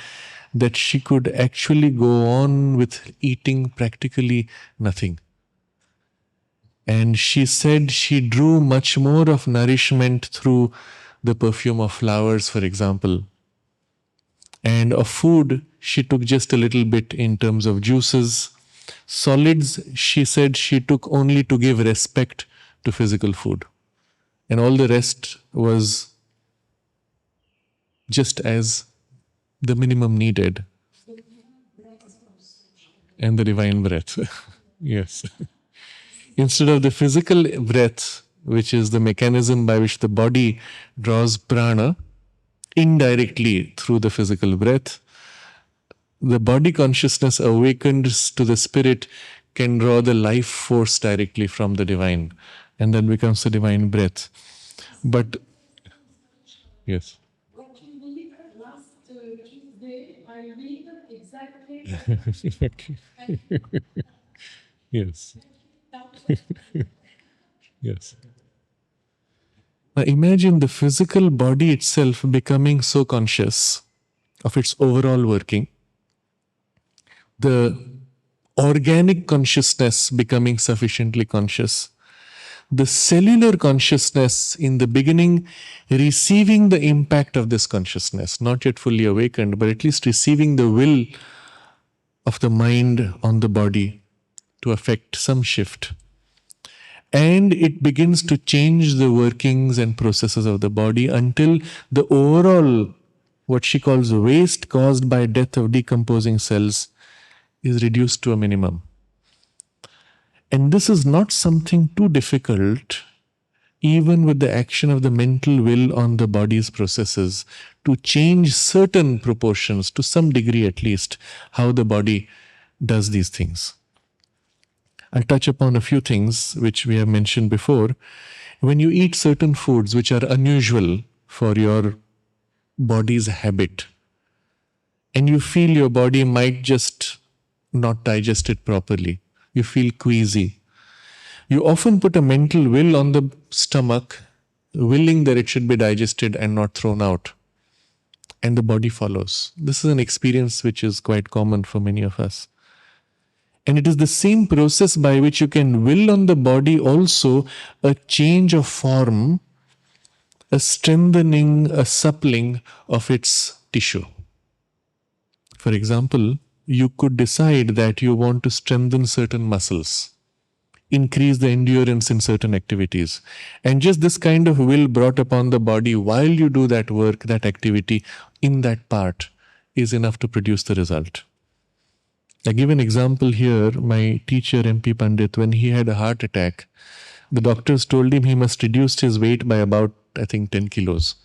that she could actually go on with eating practically nothing. And she said she drew much more of nourishment through the perfume of flowers, for example. And of food, she took just a little bit in terms of juices. Solids, she said she took only to give respect to physical food. And all the rest was just as the minimum needed. And the divine breath. Yes. Instead of the physical breath, which is the mechanism by which the body draws prana indirectly through the physical breath, the body consciousness awakened to the spirit can draw the life force directly from the divine, and that becomes the divine breath. But yes.
Last Tuesday, I read exactly.
Yes. Yes. Now imagine the physical body itself becoming so conscious of its overall working, the organic consciousness becoming sufficiently conscious, the cellular consciousness in the beginning receiving the impact of this consciousness, not yet fully awakened, but at least receiving the will of the mind on the body to affect some shift. And it begins to change the workings and processes of the body until the overall, what she calls waste caused by death of decomposing cells, is reduced to a minimum. And this is not something too difficult, even with the action of the mental will on the body's processes, to change certain proportions, to some degree at least, how the body does these things. I'll touch upon a few things which we have mentioned before. When you eat certain foods which are unusual for your body's habit, and you feel your body might just not digest it properly, you feel queasy, you often put a mental will on the stomach, willing that it should be digested and not thrown out. And the body follows. This is an experience which is quite common for many of us. And it is the same process by which you can will on the body also a change of form, a strengthening, a suppling of its tissue. For example, you could decide that you want to strengthen certain muscles, increase the endurance in certain activities. And just this kind of will brought upon the body while you do that work, that activity, in that part, is enough to produce the result. I give an example here. My teacher, MP Pandit, when he had a heart attack, the doctors told him he must reduce his weight by about, I think, 10 kilos.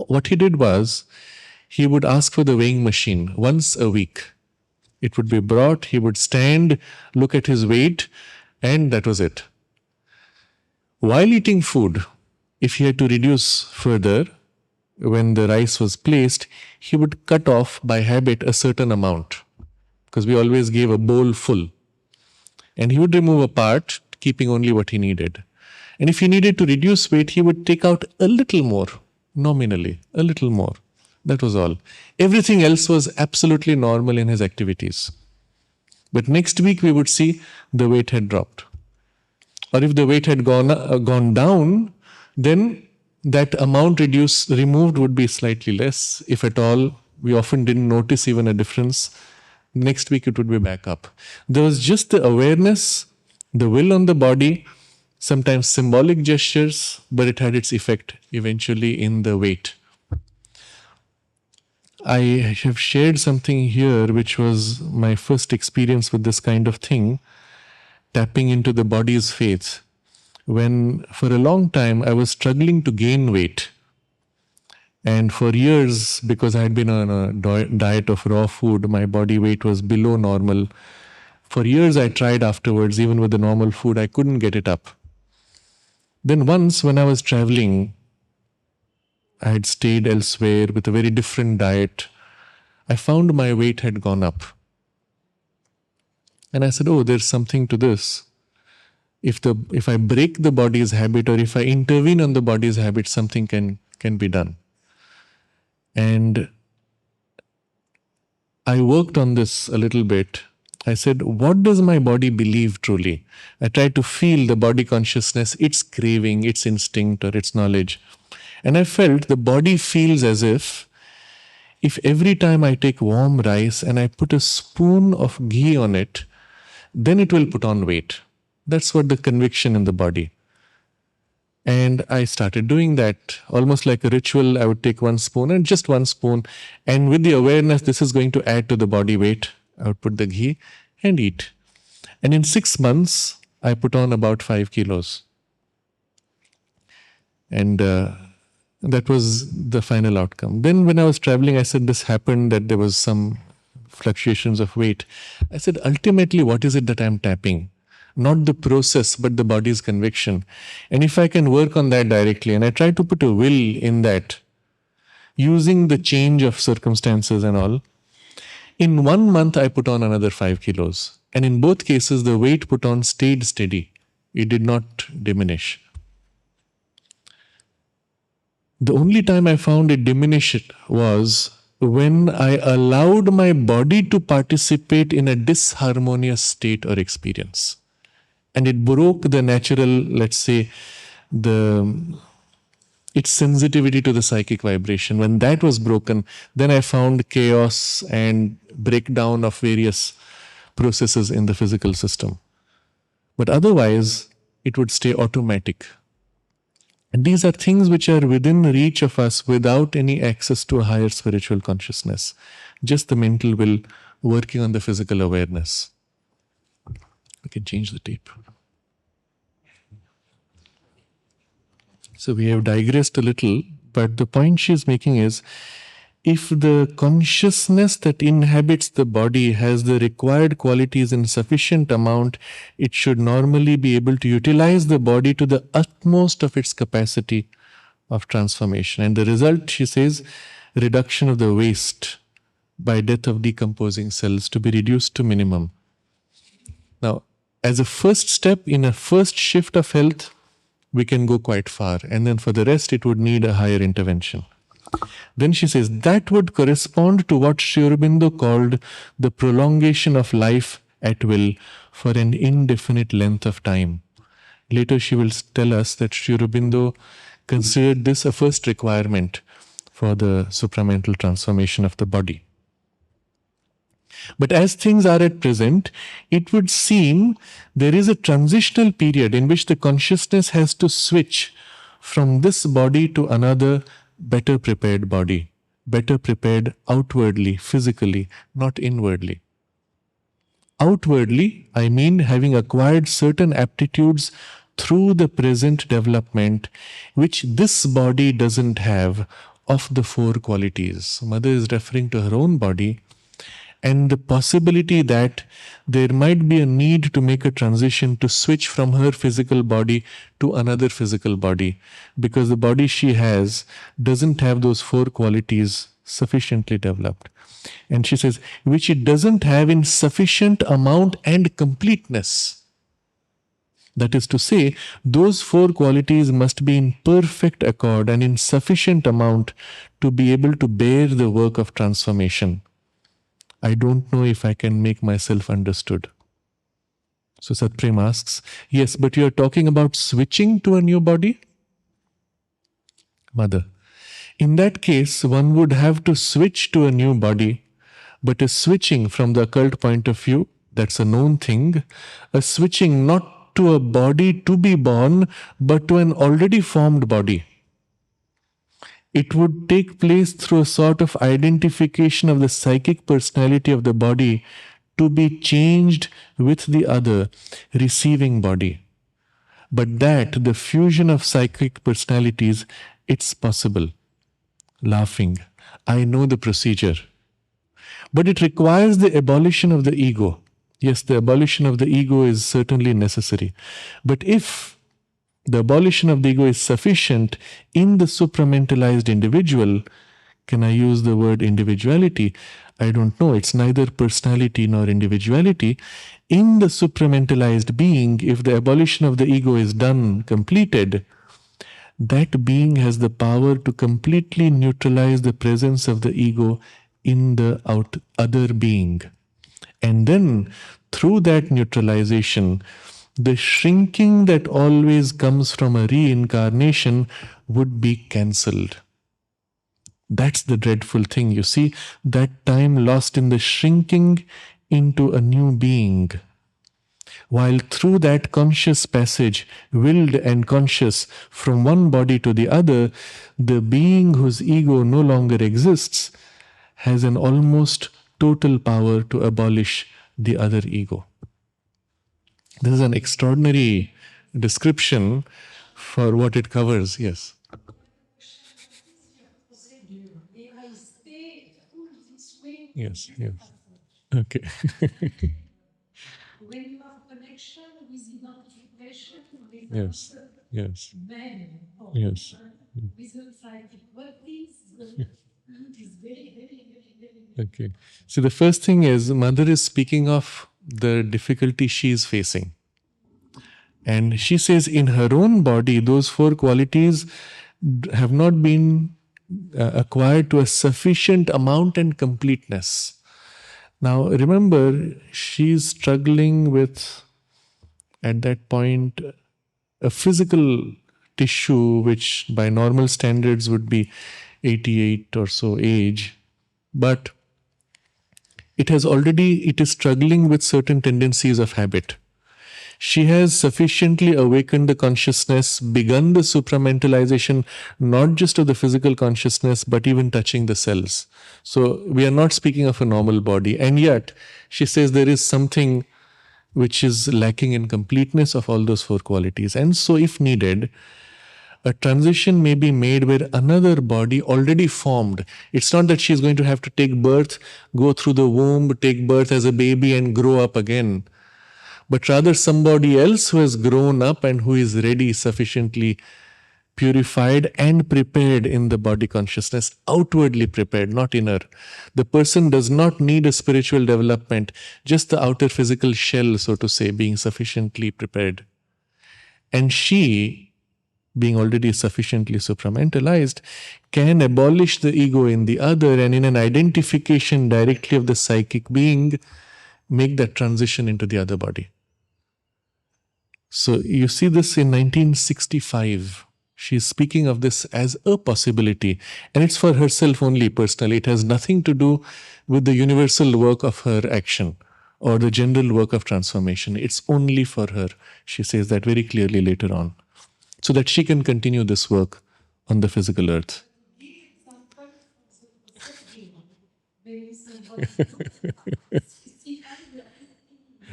What he did was, he would ask for the weighing machine once a week. It would be brought, he would stand, look at his weight, and that was it. While eating food, if he had to reduce further, when the rice was placed, he would cut off by habit a certain amount, because we always gave a bowl full. And he would remove a part, keeping only what he needed. And if he needed to reduce weight, he would take out a little more, nominally, a little more. That was all. Everything else was absolutely normal in his activities. But next week we would see the weight had dropped. Or if the weight had gone down, then that amount removed would be slightly less, if at all. We often didn't notice even a difference. Next week it would be back up. There was just the awareness, the will on the body, sometimes symbolic gestures, but it had its effect eventually in the weight. I have shared something here which was my first experience with this kind of thing, tapping into the body's faith. When for a long time I was struggling to gain weight. And for years, because I had been on a diet of raw food, my body weight was below normal. For years I tried afterwards, even with the normal food, I couldn't get it up. Then once when I was traveling, I had stayed elsewhere with a very different diet. I found my weight had gone up. And I said, oh, there's something to this. If I break the body's habit, or if I intervene on the body's habit, something can be done. And I worked on this a little bit. I said, what does my body believe truly? I tried to feel the body consciousness, its craving, its instinct, or its knowledge. And I felt the body feels as if every time I take warm rice and I put a spoon of ghee on it, then it will put on weight. That's what the conviction in the body. And I started doing that almost like a ritual. I would take one spoon, and just one spoon. And with the awareness, this is going to add to the body weight, I would put the ghee and eat. And in 6 months, I put on about 5 kilos. And that was the final outcome. Then when I was traveling, I said this happened, that there was some fluctuations of weight. I said, ultimately, what is it that I'm tapping? Not the process, but the body's conviction. And if I can work on that directly, and I try to put a will in that, using the change of circumstances and all, in 1 month, I put on another 5 kilos. And in both cases, the weight put on stayed steady. It did not diminish. The only time I found it diminished was when I allowed my body to participate in a disharmonious state or experience. And it broke the natural, let's say, its sensitivity to the psychic vibration. When that was broken, then I found chaos and breakdown of various processes in the physical system. But otherwise, it would stay automatic. And these are things which are within reach of us without any access to a higher spiritual consciousness. Just the mental will working on the physical awareness. We can change the tape. So we have digressed a little, but the point she is making is, if the consciousness that inhabits the body has the required qualities in sufficient amount, it should normally be able to utilize the body to the utmost of its capacity of transformation. And the result, she says, reduction of the waste by death of decomposing cells to be reduced to minimum. Now, as a first step in a first shift of health, we can go quite far. And then for the rest, it would need a higher intervention. Then she says that would correspond to what Sri Aurobindo called the prolongation of life at will for an indefinite length of time. Later she will tell us that Sri Aurobindo considered this a first requirement for the supramental transformation of the body. But as things are at present, it would seem there is a transitional period in which the consciousness has to switch from this body to another better prepared body, better prepared outwardly, physically, not inwardly. Outwardly, I mean having acquired certain aptitudes through the present development, which this body doesn't have, of the four qualities. Mother is referring to her own body and the possibility that there might be a need to make a transition to switch from her physical body to another physical body, because the body she has doesn't have those four qualities sufficiently developed. And she says, which it doesn't have in sufficient amount and completeness. That is to say, those four qualities must be in perfect accord and in sufficient amount to be able to bear the work of transformation. I don't know if I can make myself understood. So Satprem asks, yes, but you're talking about switching to a new body? Mother, in that case, one would have to switch to a new body, but a switching from the occult point of view, that's a known thing, a switching not to a body to be born, but to an already formed body. It would take place through a sort of identification of the psychic personality of the body to be changed with the other, receiving body. But that, the fusion of psychic personalities, it's possible. Laughing. I know the procedure. But it requires the abolition of the ego. Yes, the abolition of the ego is certainly necessary. But if the abolition of the ego is sufficient in the supramentalized individual, can I use the word individuality? I don't know. It's neither personality nor individuality. In the supramentalized being, if the abolition of the ego is done, completed, that being has the power to completely neutralize the presence of the ego in the other being. And then, through that neutralization, the shrinking that always comes from a reincarnation would be cancelled. That's the dreadful thing, you see, that time lost in the shrinking into a new being. While through that conscious passage, willed and conscious from one body to the other, the being whose ego no longer exists has an almost total power to abolish the other ego. This is an extraordinary description for what it covers, yes.
If I stay full this way,
Yes, yes. Okay.
when you have connection with identification with
Yes, yes,
man or
yes.
with the psychic, what is the is very.
Okay. So the first thing is, Mother is speaking of the difficulty she is facing. And she says in her own body, those four qualities have not been acquired to a sufficient amount and completeness. Now, remember, she's struggling with, at that point, a physical tissue which by normal standards would be 88 or so age, but it is struggling with certain tendencies of habit. She has sufficiently awakened the consciousness, begun the supramentalization, not just of the physical consciousness, but even touching the cells. So we are not speaking of a normal body. And yet, she says there is something which is lacking in completeness of all those four qualities. And so, if needed, a transition may be made where another body already formed. It's not that she's going to have to take birth, go through the womb, take birth as a baby, and grow up again, but rather somebody else who has grown up and who is ready, sufficiently purified and prepared in the body consciousness, outwardly prepared, not inner. The person does not need a spiritual development, just the outer physical shell, so to say, being sufficiently prepared. And she, being already sufficiently supramentalized, can abolish the ego in the other and in an identification directly of the psychic being, make that transition into the other body. So you see this in 1965. She's speaking of this as a possibility, and it's for herself only personally. It has nothing to do with the universal work of her action or the general work of transformation. It's only for her. She says that very clearly later on, so that she can continue this work on the physical earth.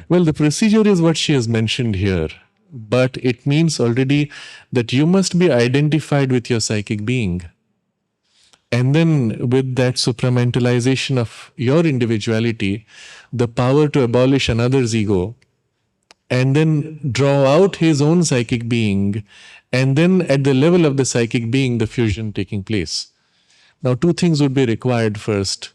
Well, the procedure is what she has mentioned here, but it means already that you must be identified with your psychic being. And then, with that supramentalization of your individuality, the power to abolish another's ego, and then draw out his own psychic being, and then at the level of the psychic being, the fusion taking place. Now, two things would be required first.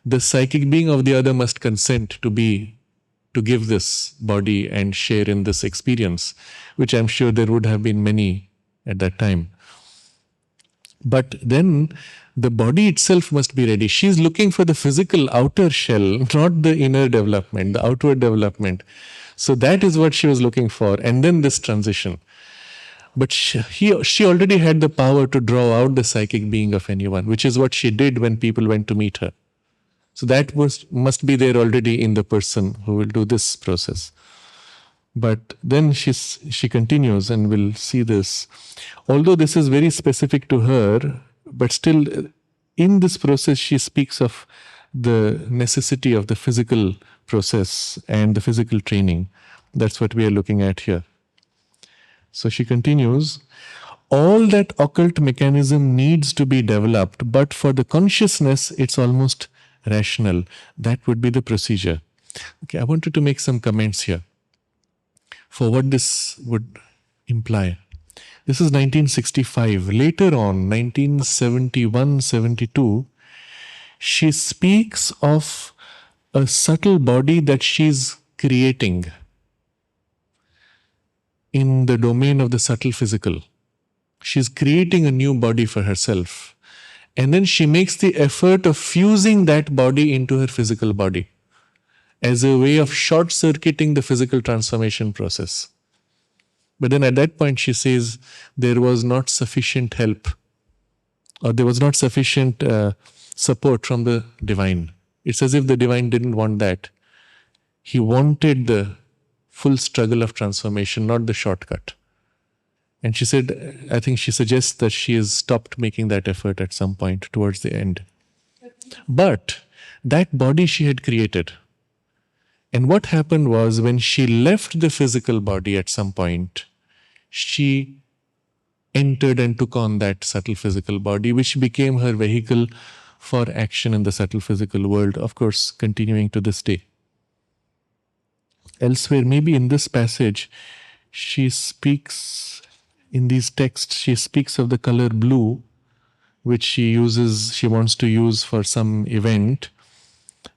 The psychic being of the other must consent to give this body and share in this experience, which I'm sure there would have been many at that time. But then the body itself must be ready. She's looking for the physical outer shell, not the inner development, the outward development. So that is what she was looking for. And then this transition. But she already had the power to draw out the psychic being of anyone, which is what she did when people went to meet her. So that must be there already in the person who will do this process. But then she continues, and we'll see this. Although this is very specific to her, but still in this process she speaks of the necessity of the physical process and the physical training. That's what we are looking at here. So she continues, all that occult mechanism needs to be developed, but for the consciousness, it's almost rational. That would be the procedure. Okay, I wanted to make some comments here for what this would imply. This is 1965. Later on, 1971-72, she speaks of a subtle body that she's creating in the domain of the subtle physical. She's creating a new body for herself. And then she makes the effort of fusing that body into her physical body as a way of short-circuiting the physical transformation process. But then at that point she says there was not sufficient help, or there was not sufficient support from the divine. It's as if the divine didn't want that. He wanted the full struggle of transformation, not the shortcut. And she said, I think she suggests that she has stopped making that effort at some point towards the end. But that body she had created. And what happened was, when she left the physical body at some point, she entered and took on that subtle physical body, which became her vehicle for action in the subtle physical world, of course, continuing to this day. Elsewhere, maybe in this passage, she speaks, in these texts, she speaks of the color blue, which she wants to use for some event.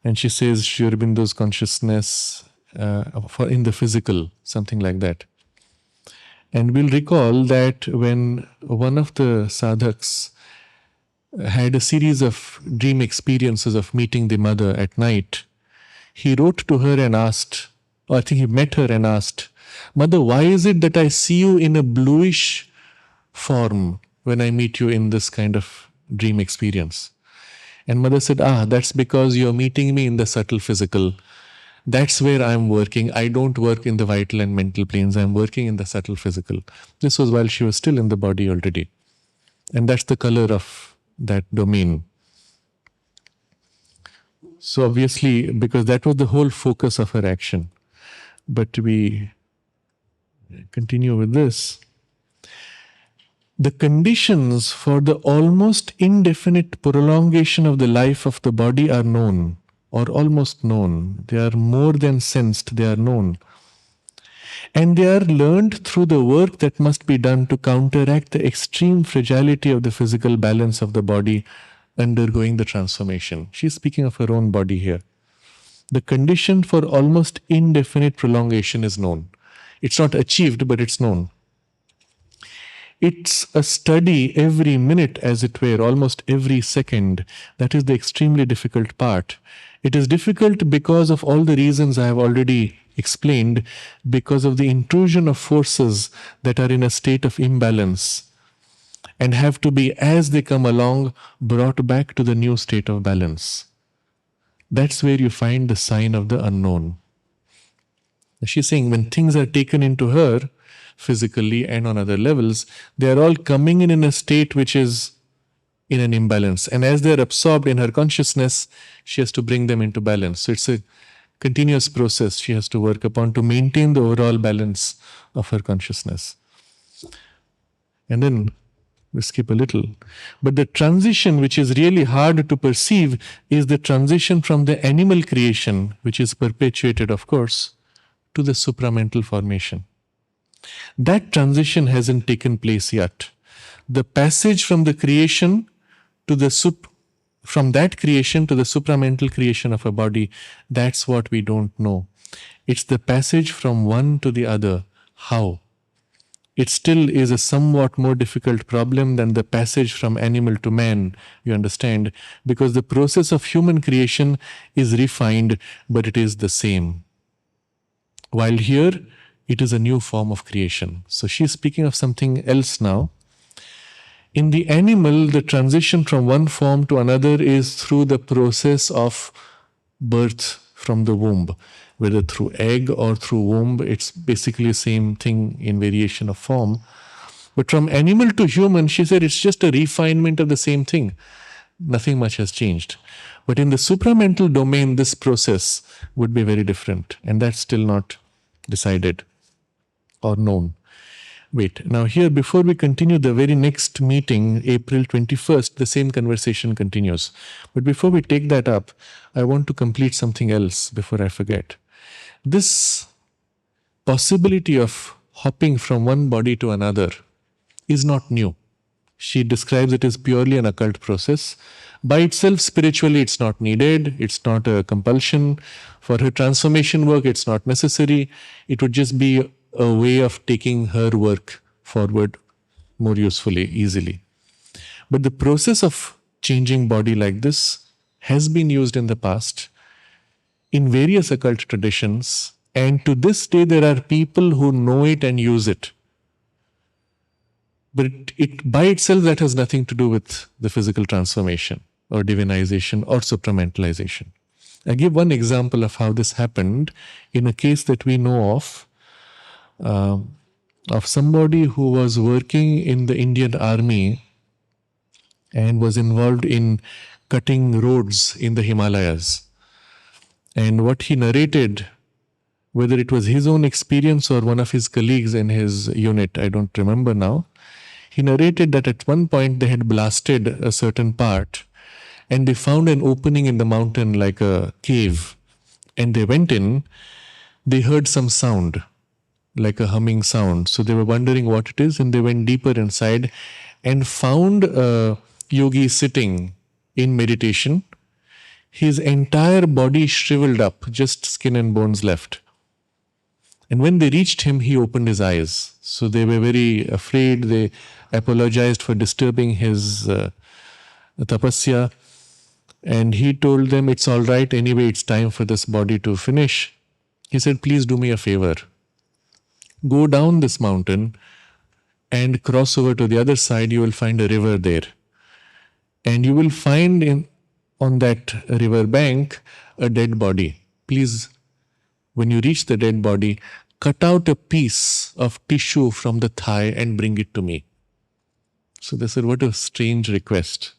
And she says Sri Aurobindo's consciousness in the physical, something like that. And we'll recall that when one of the sadhaks had a series of dream experiences of meeting the mother at night, he wrote to her and asked, or I think he met her and asked, Mother, why is it that I see you in a bluish form when I meet you in this kind of dream experience? And mother said, that's because you're meeting me in the subtle physical. That's where I'm working. I don't work in the vital and mental planes. I'm working in the subtle physical. This was while she was still in the body already. And that's the color of that domain. So obviously, because that was the whole focus of her action. But we continue with this. The conditions for the almost indefinite prolongation of the life of the body are known, or almost known. They are more than sensed, they are known. And they are learned through the work that must be done to counteract the extreme fragility of the physical balance of the body undergoing the transformation. She's speaking of her own body here. The condition for almost indefinite prolongation is known. It's not achieved, but it's known. It's a study every minute, as it were, almost every second. That is the extremely difficult part. It is difficult because of all the reasons I have already explained, because of the intrusion of forces that are in a state of imbalance and have to be, as they come along, brought back to the new state of balance. That's where you find the sign of the unknown. She's saying when things are taken into her, physically and on other levels, they are all coming in a state which is in an imbalance. And as they are absorbed in her consciousness, she has to bring them into balance. So it's a continuous process she has to work upon to maintain the overall balance of her consciousness. And then we skip a little. But the transition which is really hard to perceive is the transition from the animal creation, which is perpetuated, of course, to the supramental formation. That transition hasn't taken place yet. The passage from the creation to the from that creation to the supramental creation of a body, that's what we don't know. It's the passage from one to the other. How? It still is a somewhat more difficult problem than the passage from animal to man, you understand, because the process of human creation is refined, but it is the same. While here, it is a new form of creation. So she's speaking of something else now. In the animal, the transition from one form to another is through the process of birth from the womb. Whether through egg or through womb, it's basically the same thing in variation of form. But from animal to human, she said it's just a refinement of the same thing. Nothing much has changed. But in the supramental domain, this process would be very different. And that's still not decided or known. Wait, now here, before we continue the very next meeting, April 21st, the same conversation continues. But before we take that up, I want to complete something else before I forget. This possibility of hopping from one body to another is not new. She describes it as purely an occult process. By itself, spiritually, it's not needed. It's not a compulsion. For her transformation work, it's not necessary. It would just be a way of taking her work forward more usefully, easily. But the process of changing body like this has been used in the past in various occult traditions, and to this day there are people who know it and use it. But it by itself, that has nothing to do with the physical transformation or divinization or supramentalization. I give one example of how this happened in a case that we know of somebody who was working in the Indian Army and was involved in cutting roads in the Himalayas. And what he narrated, whether it was his own experience or one of his colleagues in his unit, I don't remember now, he narrated that at one point they had blasted a certain part and they found an opening in the mountain like a cave. And they went in, they heard some sound, like a humming sound. So they were wondering what it is, and they went deeper inside and found a yogi sitting in meditation. His entire body shriveled up, just skin and bones left. And when they reached him, he opened his eyes. So they were very afraid. They apologized for disturbing his tapasya. And he told them, it's all right. Anyway, it's time for this body to finish. He said, please do me a favor. Go down this mountain and cross over to the other side. You will find a river there. And you will find on that river bank a dead body. Please, when you reach the dead body, cut out a piece of tissue from the thigh and bring it to me. So they said, what a strange request.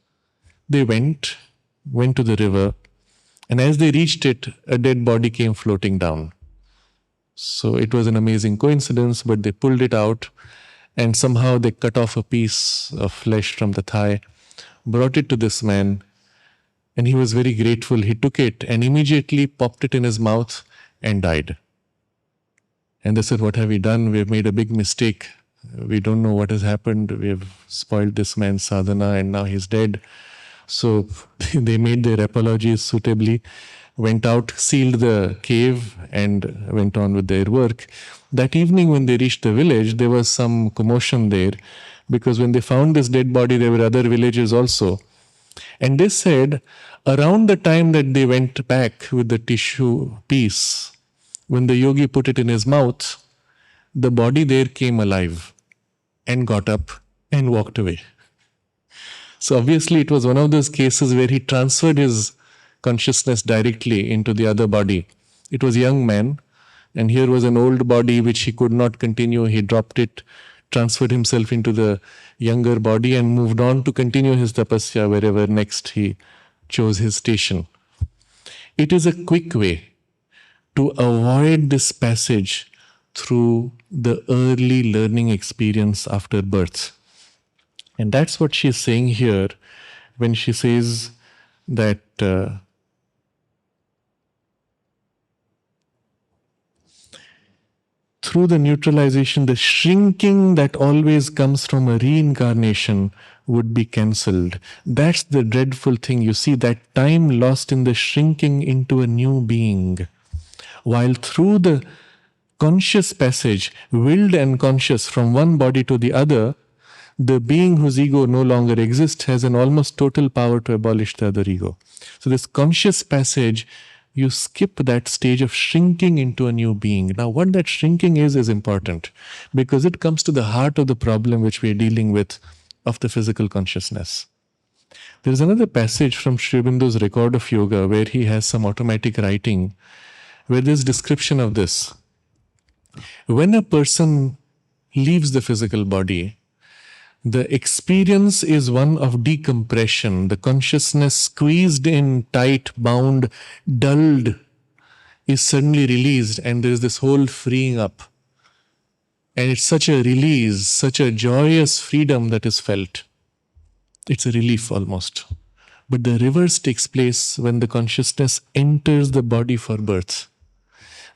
They went to the river, and as they reached it, a dead body came floating down. So it was an amazing coincidence, but they pulled it out and somehow they cut off a piece of flesh from the thigh, brought it to this man, and he was very grateful. He took it and immediately popped it in his mouth and died. And they said, what have we done? We have made a big mistake. We don't know what has happened. We have spoiled this man's sadhana and now he's dead. So they made their apologies suitably, went out, sealed the cave, and went on with their work. That evening when they reached the village, there was some commotion there, because when they found this dead body, there were other villages also. And they said, around the time that they went back with the tissue piece, when the yogi put it in his mouth, the body there came alive and got up and walked away. So obviously it was one of those cases where he transferred his consciousness directly into the other body. It was a young man, and here was an old body which he could not continue. He dropped it, transferred himself into the younger body and moved on to continue his tapasya wherever next he chose his station. It is a quick way to avoid this passage through the early learning experience after birth. And that's what she's saying here when she says that through the neutralization, the shrinking that always comes from a reincarnation would be cancelled. That's the dreadful thing. You see, that time lost in the shrinking into a new being. While through the conscious passage, willed and conscious from one body to the other, the being whose ego no longer exists has an almost total power to abolish the other ego. So this conscious passage, you skip that stage of shrinking into a new being. Now, what that shrinking is important, because it comes to the heart of the problem which we are dealing with of the physical consciousness. There is another passage from Sri Aurobindo's Record of Yoga where he has some automatic writing, where there's description of this. When a person leaves the physical body, the experience is one of decompression. The consciousness, squeezed in, tight, bound, dulled, is suddenly released, and there is this whole freeing up. And it's such a release, such a joyous freedom that is felt. It's a relief almost. But the reverse takes place when the consciousness enters the body for birth.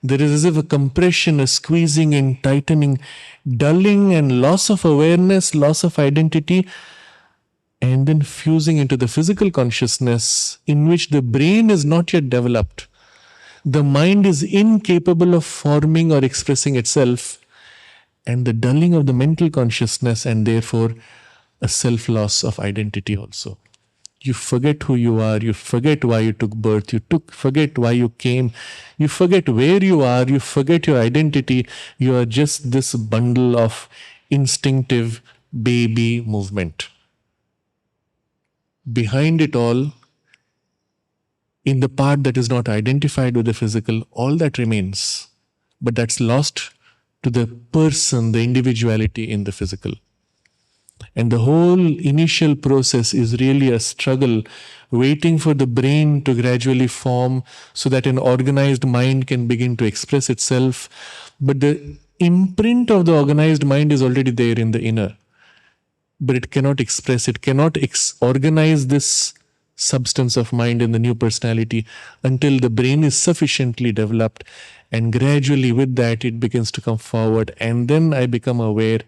There is as if a compression, a squeezing in, tightening, dulling and loss of awareness, loss of identity, and then fusing into the physical consciousness in which the brain is not yet developed. The mind is incapable of forming or expressing itself, and the dulling of the mental consciousness, and therefore a self-loss of identity also. You forget who you are, you forget why you took birth, forget why you came, you forget where you are, you forget your identity. You are just this bundle of instinctive baby movement. Behind it all, in the part that is not identified with the physical, all that remains. But that's lost to the person, the individuality in the physical. And the whole initial process is really a struggle, waiting for the brain to gradually form so that an organized mind can begin to express itself. But the imprint of the organized mind is already there in the inner. But it cannot express, it cannot organize this substance of mind in the new personality until the brain is sufficiently developed. And gradually with that, it begins to come forward. And then I become aware.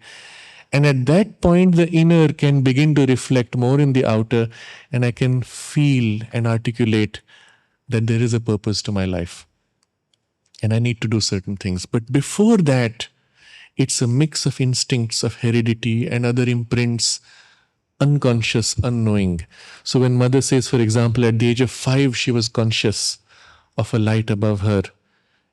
And at that point, the inner can begin to reflect more in the outer, and I can feel and articulate that there is a purpose to my life. And I need to do certain things. But before that, it's a mix of instincts, of heredity and other imprints, unconscious, unknowing. So when mother says, for example, at the age of 5, she was conscious of a light above her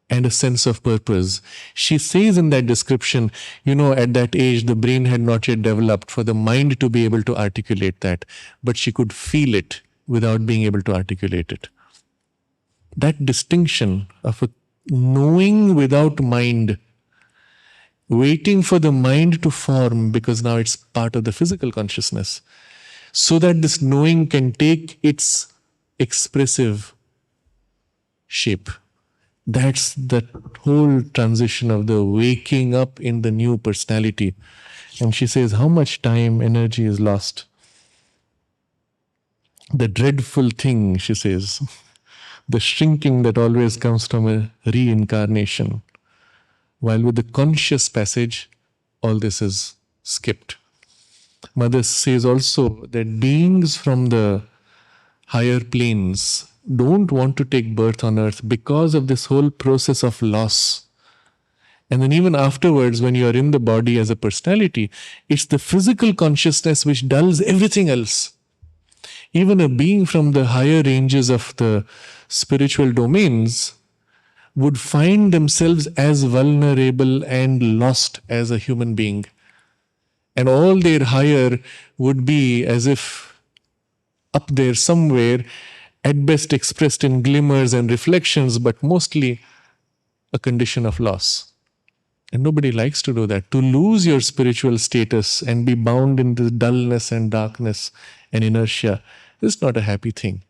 and a sense of purpose. She says in that description, at that age, the brain had not yet developed for the mind to be able to articulate that, but she could feel it without being able to articulate it. That distinction of a knowing without mind, waiting for the mind to form, because now it's part of the physical consciousness, so that this knowing can take its expressive shape. That's the whole transition of the waking up in the new personality. And she says, how much time, energy is lost. The dreadful thing, she says, the shrinking that always comes from a reincarnation. While with the conscious passage, all this is skipped. Mother says also that beings from the higher planes don't want to take birth on earth because of this whole process of loss. And then even afterwards, when you are in the body as a personality, it's the physical consciousness which dulls everything else. Even a being from the higher ranges of the spiritual domains would find themselves as vulnerable and lost as a human being. And all their higher would be as if up there somewhere, at best expressed in glimmers and reflections, but mostly a condition of loss. And nobody likes to do that. To lose your spiritual status and be bound in this dullness and darkness and inertia is not a happy thing.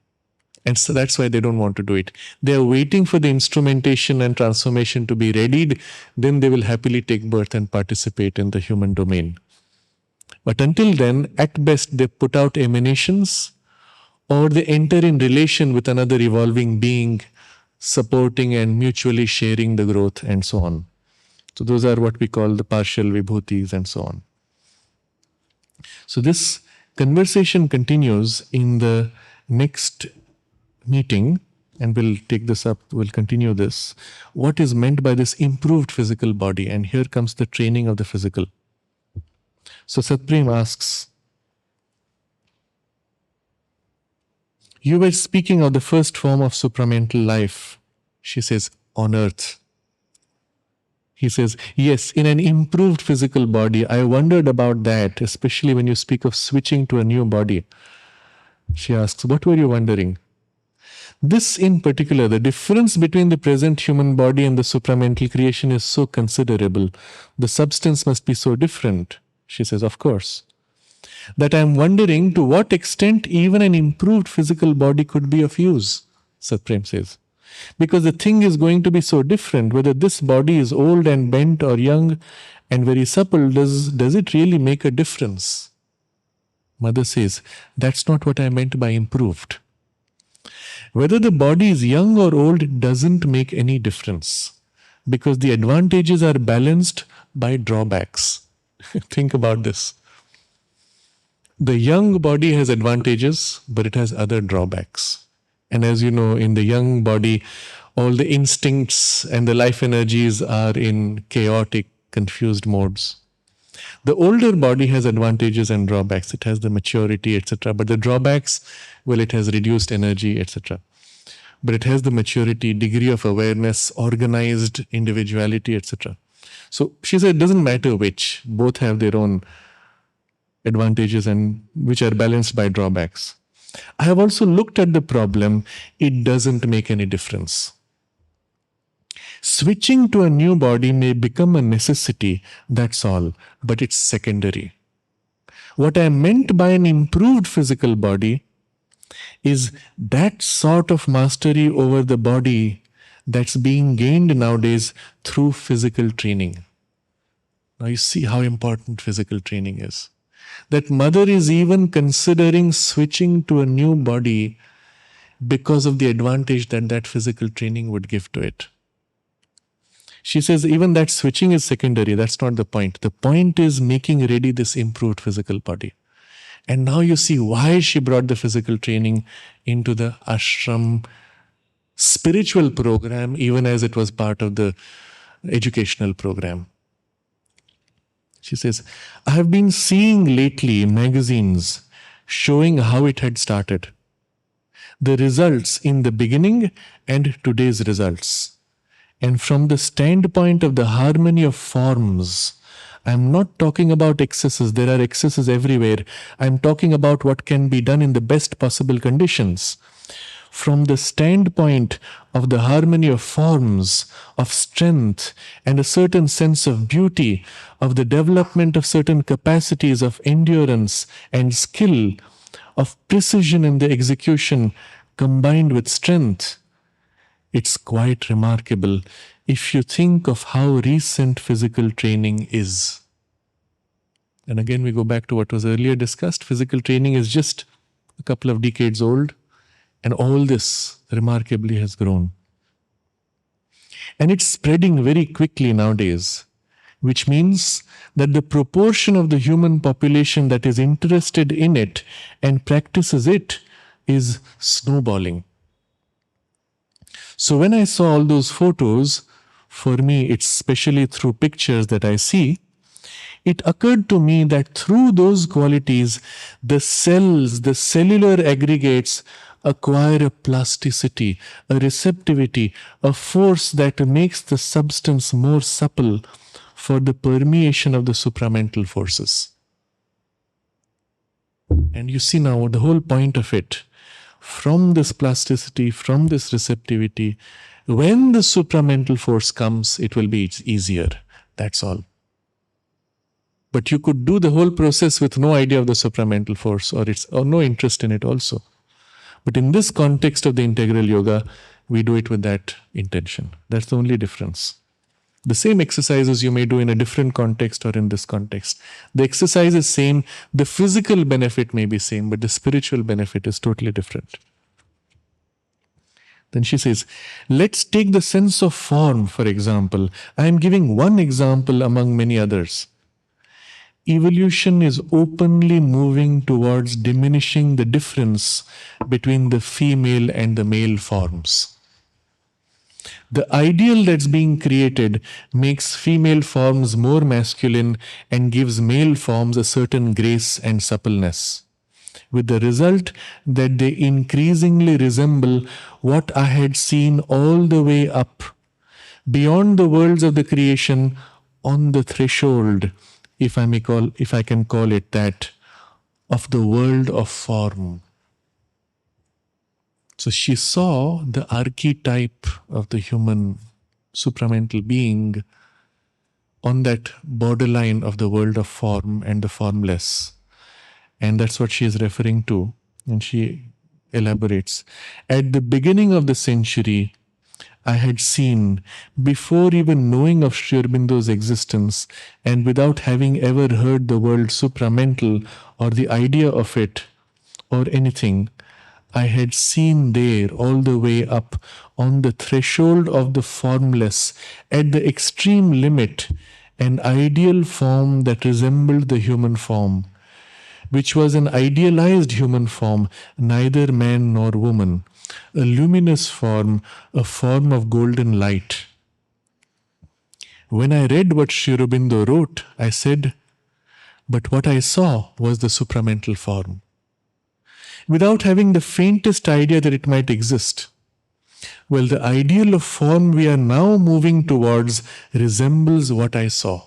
And so that's why they don't want to do it. They are waiting for the instrumentation and transformation to be readied. Then they will happily take birth and participate in the human domain. But until then, at best, they put out emanations or they enter in relation with another evolving being, supporting and mutually sharing the growth and so on. So those are what we call the partial vibhutis and so on. So this conversation continues in the next meeting, and we'll take this up, we'll continue this. What is meant by this improved physical body? And here comes the training of the physical. So Satprem asks, you were speaking of the first form of supramental life. She says, on earth. He says, yes, in an improved physical body. I wondered about that, especially when you speak of switching to a new body. She asks, what were you wondering? This in particular, the difference between the present human body and the supramental creation is so considerable. The substance must be so different. She says, of course. That I am wondering to what extent even an improved physical body could be of use, Satprem says. Because the thing is going to be so different, whether this body is old and bent or young and very supple, does it really make a difference? Mother says, that's not what I meant by improved. Whether the body is young or old doesn't make any difference, because the advantages are balanced by drawbacks. Think about this. The young body has advantages, but it has other drawbacks. And as you know, in the young body, all the instincts and the life energies are in chaotic, confused modes. The older body has advantages and drawbacks. It has the maturity, etc. But the drawbacks, well, it has reduced energy, etc. But it has the maturity, degree of awareness, organized individuality, etc. So she said it doesn't matter which. Both have their own advantages and which are balanced by drawbacks. I have also looked at the problem. It doesn't make any difference. Switching to a new body may become a necessity, that's all, but it's secondary. What I meant by an improved physical body is that sort of mastery over the body that's being gained nowadays through physical training. Now you see how important physical training is. That mother is even considering switching to a new body because of the advantage that that physical training would give to it. She says even that switching is secondary. That's not the point. The point is making ready this improved physical body. And now you see why she brought the physical training into the ashram spiritual program, even as it was part of the educational program. She says, I have been seeing lately magazines showing how it had started. The results in the beginning and today's results. And from the standpoint of the harmony of forms, I'm not talking about excesses. There are excesses everywhere. I'm talking about what can be done in the best possible conditions. From the standpoint of the harmony of forms, of strength, and a certain sense of beauty, of the development of certain capacities of endurance and skill, of precision in the execution combined with strength, it's quite remarkable if you think of how recent physical training is. And again, we go back to what was earlier discussed. Physical training is just a couple of decades old, and all this remarkably has grown. And it's spreading very quickly nowadays, which means that the proportion of the human population that is interested in it and practices it is snowballing. So when I saw all those photos, for me, it's especially through pictures that I see, it occurred to me that through those qualities, the cells, the cellular aggregates acquire a plasticity, a receptivity, a force that makes the substance more supple for the permeation of the supramental forces. And you see now the whole point of it. From this plasticity, from this receptivity, when the supramental force comes, it will be easier. That's all. But you could do the whole process with no idea of the supramental force or no interest in it also. But in this context of the integral yoga, we do it with that intention. That's the only difference. The same exercises you may do in a different context or in this context. The exercise is same, the physical benefit may be same, but the spiritual benefit is totally different. Then she says, let's take the sense of form, for example. I am giving one example among many others. Evolution is openly moving towards diminishing the difference between the female and the male forms. The ideal that's being created makes female forms more masculine and gives male forms a certain grace and suppleness, with the result that they increasingly resemble what I had seen all the way up, beyond the worlds of the creation, on the threshold, if I can call it that, of the world of form. So she saw the archetype of the human supramental being on that borderline of the world of form and the formless. And that's what she is referring to. And she elaborates. At the beginning of the century, I had seen, before even knowing of Sri Aurobindo's existence, and without having ever heard the word supramental or the idea of it or anything, I had seen there all the way up on the threshold of the formless, at the extreme limit, an ideal form that resembled the human form, which was an idealized human form, neither man nor woman, a luminous form, a form of golden light. When I read what Sri Aurobindo wrote, I said, but what I saw was the supramental form, without having the faintest idea that it might exist. Well, the ideal of form we are now moving towards resembles what I saw.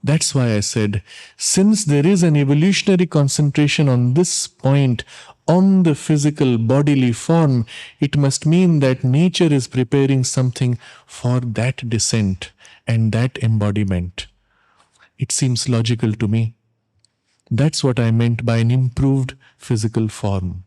That's why I said, since there is an evolutionary concentration on this point, on the physical bodily form, it must mean that nature is preparing something for that descent and that embodiment. It seems logical to me. That's what I meant by an improved physical form.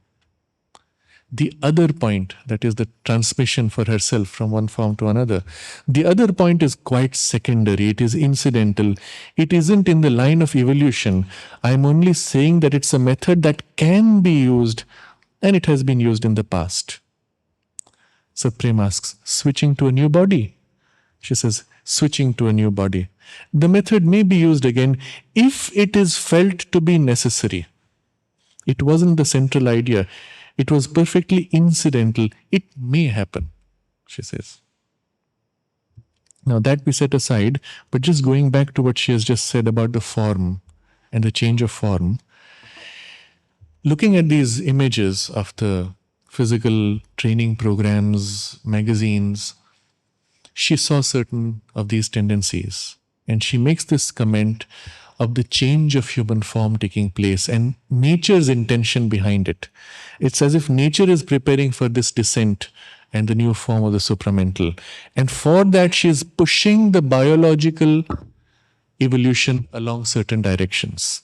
The other point, that is the transmission for herself from one form to another, the other point is quite secondary. It is incidental. It isn't in the line of evolution. I'm only saying that it's a method that can be used, and it has been used in the past. Supreme asks, switching to a new body? She says, switching to a new body. The method may be used again if it is felt to be necessary. It wasn't the central idea. It was perfectly incidental. It may happen, she says. Now that we set aside, but just going back to what she has just said about the form and the change of form, looking at these images of the physical training programs, magazines, she saw certain of these tendencies. And she makes this comment of the change of human form taking place and nature's intention behind it. It's as if nature is preparing for this descent and the new form of the supramental. And for that, she is pushing the biological evolution along certain directions.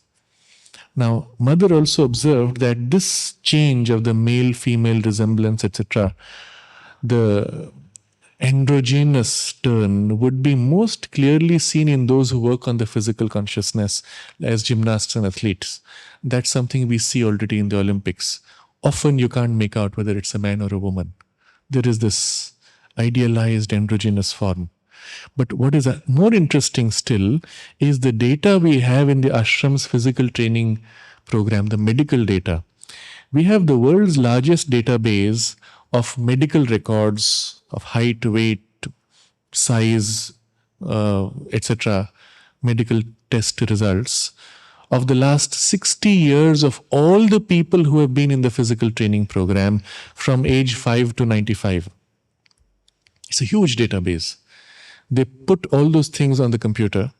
Now, Mother also observed that this change of the male-female resemblance, etc., the androgynous turn would be most clearly seen in those who work on the physical consciousness as gymnasts and athletes. That's something we see already in the Olympics. Often you can't make out whether it's a man or a woman. There is this idealized androgynous form. But what is more interesting still is the data we have in the ashram's physical training program, the medical data. We have the world's largest database of medical records of height, weight, size, etc., medical test results of the last 60 years of all the people who have been in the physical training program from age 5 to 95. It's a huge database. They put all those things on the computer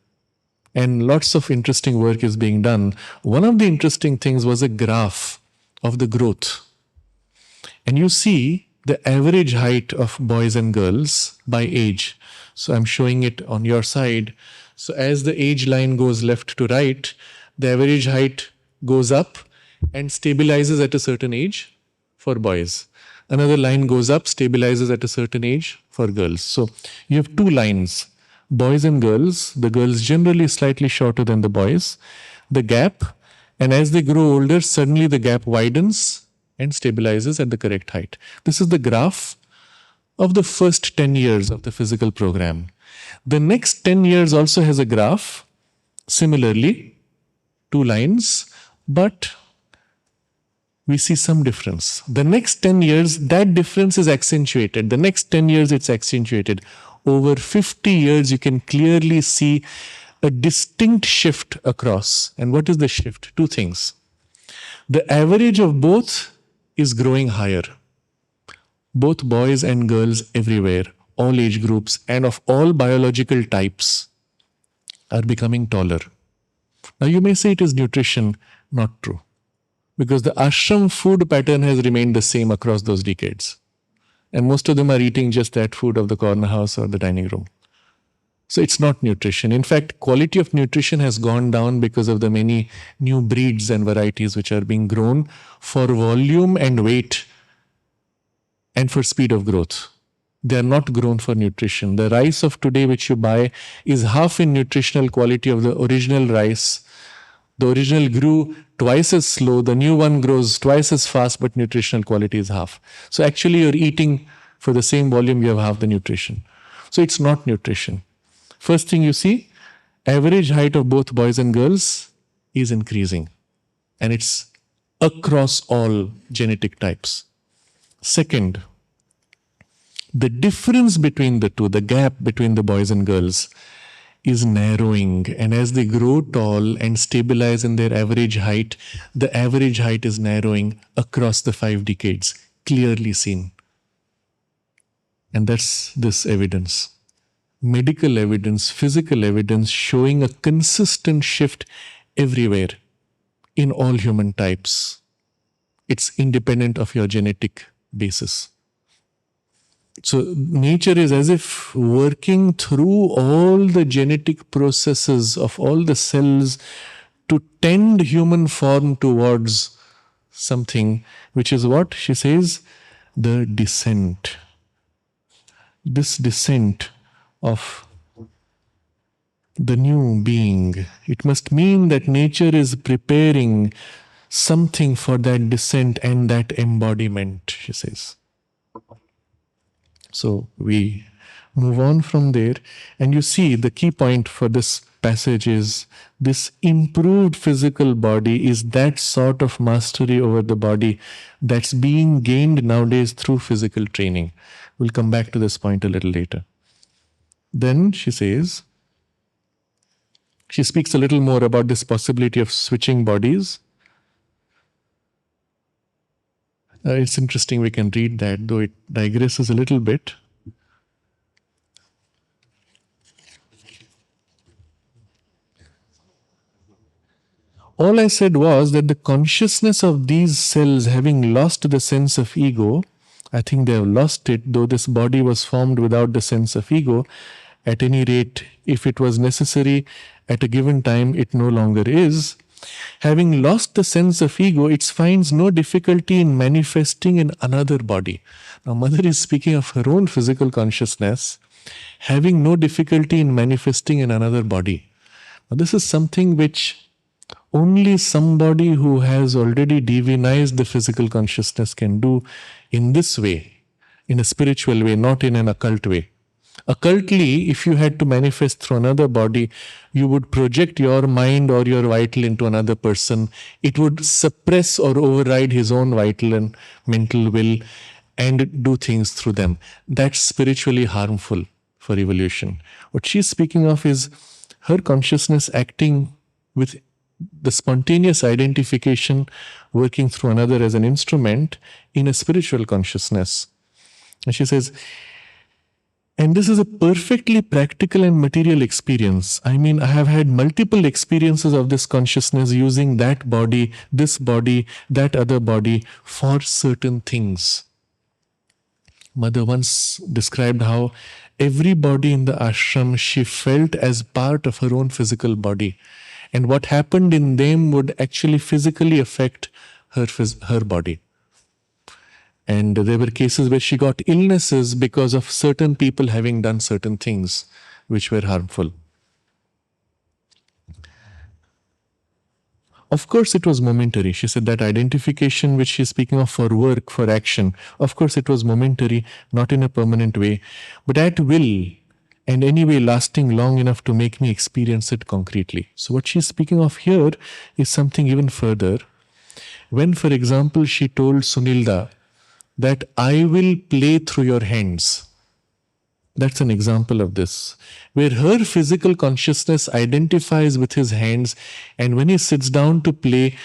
and lots of interesting work is being done. One of the interesting things was a graph of the growth. And you see the average height of boys and girls by age. So I'm showing it on your side. So as the age line goes left to right, the average height goes up and stabilizes at a certain age for boys. Another line goes up, stabilizes at a certain age for girls. So you have two lines, boys and girls. The girls generally slightly shorter than the boys. The gap, and as they grow older, suddenly the gap widens and stabilizes at the correct height. This is the graph of the first 10 years of the physical program. The next 10 years also has a graph, similarly, two lines, but we see some difference. The next 10 years, that difference is accentuated. The next 10 years, it's accentuated. Over 50 years, you can clearly see a distinct shift across. And what is the shift? Two things. The average of both is growing higher. Both boys and girls everywhere, all age groups, and of all biological types are becoming taller. Now, you may say it is nutrition. Not true. Because the ashram food pattern has remained the same across those decades. And most of them are eating just that food of the corner house or the dining room. So it's not nutrition. In fact, quality of nutrition has gone down because of the many new breeds and varieties which are being grown for volume and weight and for speed of growth. They are not grown for nutrition. The rice of today which you buy is half in nutritional quality of the original rice. The original grew twice as slow, the new one grows twice as fast, but nutritional quality is half. So actually you're eating for the same volume, you have half the nutrition. So it's not nutrition. First thing you see, average height of both boys and girls is increasing. And it's across all genetic types. Second, the difference between the two, the gap between the boys and girls, is narrowing, and as they grow tall and stabilize in their average height, the average height is narrowing across the 5 decades, clearly seen. And that's this evidence. Medical evidence, physical evidence showing a consistent shift everywhere in all human types. It's independent of your genetic basis. So nature is as if working through all the genetic processes of all the cells to tend human form towards something, which is what? She says, the descent. This descent of the new being. It must mean that nature is preparing something for that descent and that embodiment, she says. So we move on from there, and you see the key point for this passage is this improved physical body is that sort of mastery over the body that's being gained nowadays through physical training. We'll come back to this point a little later. Then she says, she speaks a little more about this possibility of switching bodies. It's interesting, we can read that, though it digresses a little bit. All I said was that the consciousness of these cells having lost the sense of ego, I think they have lost it, though this body was formed without the sense of ego. At any rate, if it was necessary at a given time, it no longer is. Having lost the sense of ego, it finds no difficulty in manifesting in another body. Now, Mother is speaking of her own physical consciousness, having no difficulty in manifesting in another body. Now, this is something which only somebody who has already divinized the physical consciousness can do in this way, in a spiritual way, not in an occult way. Occultly, if you had to manifest through another body, you would project your mind or your vital into another person. It would suppress or override his own vital and mental will and do things through them. That's spiritually harmful for evolution. What she's speaking of is her consciousness acting with the spontaneous identification, working through another as an instrument in a spiritual consciousness. And she says, and this is a perfectly practical and material experience. I mean, I have had multiple experiences of this consciousness using that body, this body, that other body for certain things. Mother once described how every body in the ashram she felt as part of her own physical body. And what happened in them would actually physically affect her body. And there were cases where she got illnesses because of certain people having done certain things which were harmful. Of course, it was momentary. She said that identification which she's speaking of for work, for action, of course, it was momentary, not in a permanent way, but at will, and anyway lasting long enough to make me experience it concretely. So what she's speaking of here is something even further. When, for example, she told Sunilda that I will play through your hands. That's an example of this, where her physical consciousness identifies with his hands, and when he sits down to play,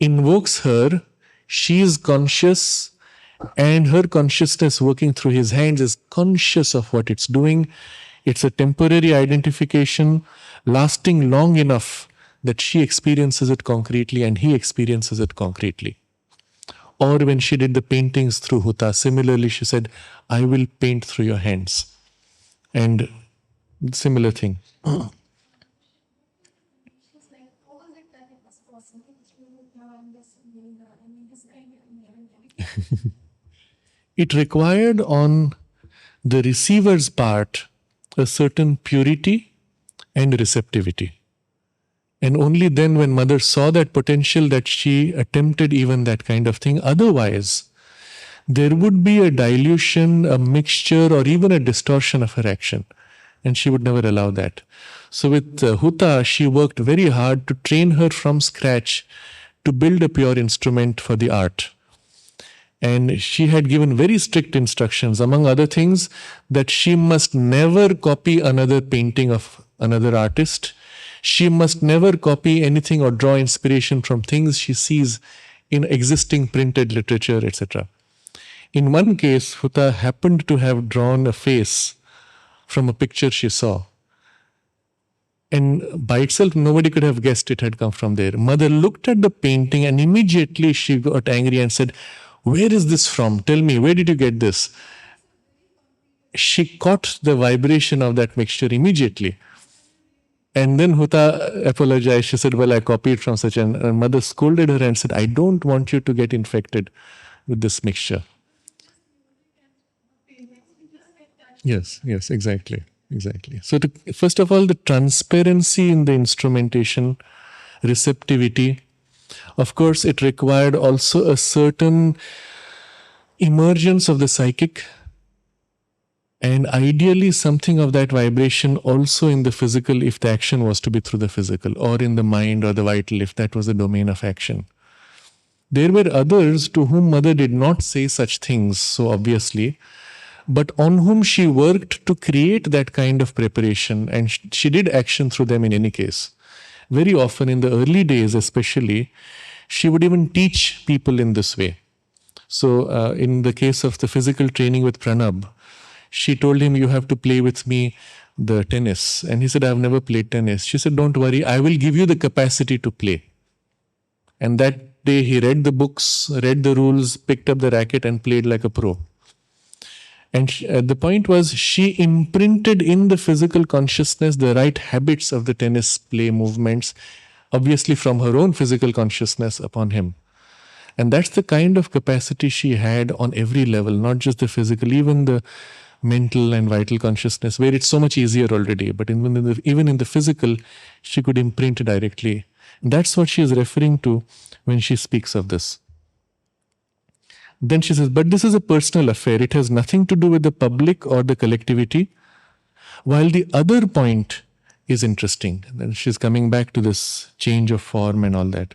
invokes her, she is conscious, and her consciousness working through his hands is conscious of what it's doing. It's a temporary identification lasting long enough that she experiences it concretely and he experiences it concretely. Or when she did the paintings through Huta, similarly she said, I will paint through your hands. And similar thing.
She was like, all the time it was possible through this, this kind of
It required on the receiver's part a certain purity and receptivity. And only then when mother saw that potential that she attempted even that kind of thing. Otherwise, there would be a dilution, a mixture, or even a distortion of her action. And she would never allow that. So with Huta, she worked very hard to train her from scratch to build a pure instrument for the art. And she had given very strict instructions, among other things, that she must never copy another painting of another artist. She must never copy anything or draw inspiration from things she sees in existing printed literature, etc. In one case, Huta happened to have drawn a face from a picture she saw. And by itself, nobody could have guessed it had come from there. Mother looked at the painting and immediately she got angry and said, where is this from? Tell me, where did you get this? She caught the vibration of that mixture immediately. And then Huta apologized. She said, well, I copied from such and mother scolded her and said, I don't want you to get infected with this mixture. Yes, exactly. So first of all, the transparency in the instrumentation, receptivity. Of course, it required also a certain emergence of the psychic, and ideally something of that vibration also in the physical if the action was to be through the physical, or in the mind or the vital if that was the domain of action. There were others to whom mother did not say such things so obviously, but on whom she worked to create that kind of preparation, and she did action through them in any case. Very often in the early days especially, she would even teach people in this way. So in the case of the physical training with Pranab, she told him, you have to play with me the tennis. And he said, I've never played tennis. She said, don't worry, I will give you the capacity to play. And that day he read the books, read the rules, picked up the racket and played like a pro. And the point was, she imprinted in the physical consciousness the right habits of the tennis play movements, obviously from her own physical consciousness upon him. And that's the kind of capacity she had on every level, not just the physical, even the mental and vital consciousness, where it's so much easier already. But even in the physical, she could imprint directly. And that's what she is referring to when she speaks of this. Then she says, but this is a personal affair. It has nothing to do with the public or the collectivity. While the other point is interesting. And she's coming back to this change of form and all that.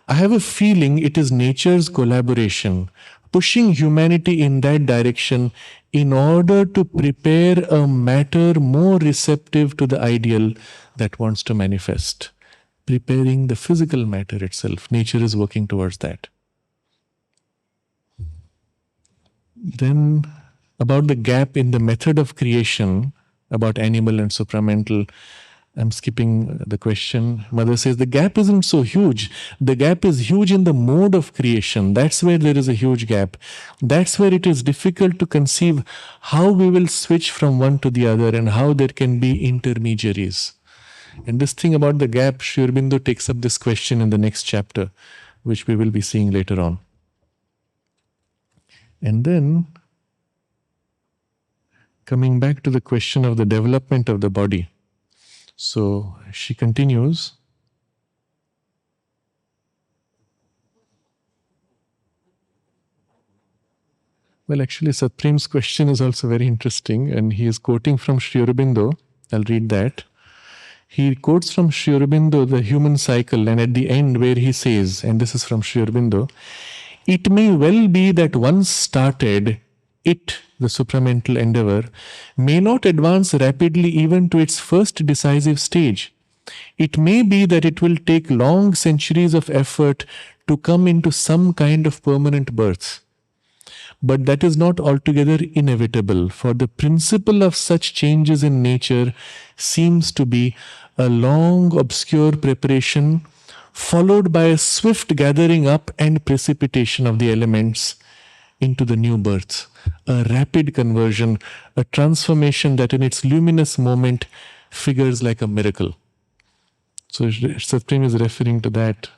I have a feeling it is nature's collaboration, pushing humanity in that direction in order to prepare a matter more receptive to the ideal that wants to manifest. Preparing the physical matter itself. Nature is working towards that. Then about the gap in the method of creation, about animal and supramental, I'm skipping the question. Mother says the gap isn't so huge. The gap is huge in the mode of creation. That's where there is a huge gap. That's where it is difficult to conceive how we will switch from one to the other and how there can be intermediaries. And this thing about the gap, Sri Aurobindo takes up this question in the next chapter, which we will be seeing later on. And then, coming back to the question of the development of the body. So she continues. Well, actually, Supreme's question is also very interesting, and he is quoting from Sri Aurobindo. I'll read that. He quotes from Sri Aurobindo the human cycle, and at the end where he says, and this is from Sri Aurobindo, it may well be that once started, it, the supramental endeavor, may not advance rapidly even to its first decisive stage. It may be that it will take long centuries of effort to come into some kind of permanent birth. But that is not altogether inevitable, for the principle of such changes in nature seems to be a long, obscure preparation, followed by a swift gathering up and precipitation of the elements into the new birth, a rapid conversion, a transformation that in its luminous moment figures like a miracle. So Supreme is referring to that.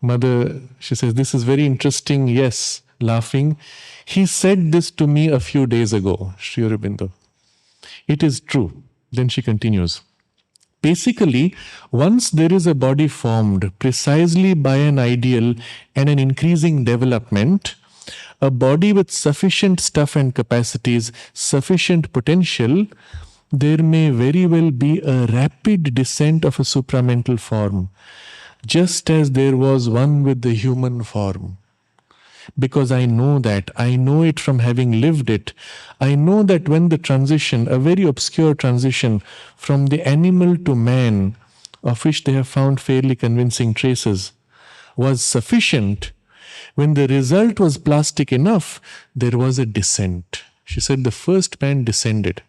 Mother, she says, this is very interesting, yes, laughing. He said this to me a few days ago, Sri Aurobindo. It is true. Then she continues. Basically, once there is a body formed precisely by an ideal and an increasing development, a body with sufficient stuff and capacities, sufficient potential, there may very well be a rapid descent of a supramental form, just as there was one with the human form. Because I know that, I know it from having lived it. I know that when the transition, a very obscure transition from the animal to man, of which they have found fairly convincing traces, was sufficient, when the result was plastic enough, there was a descent. She said the first man descended.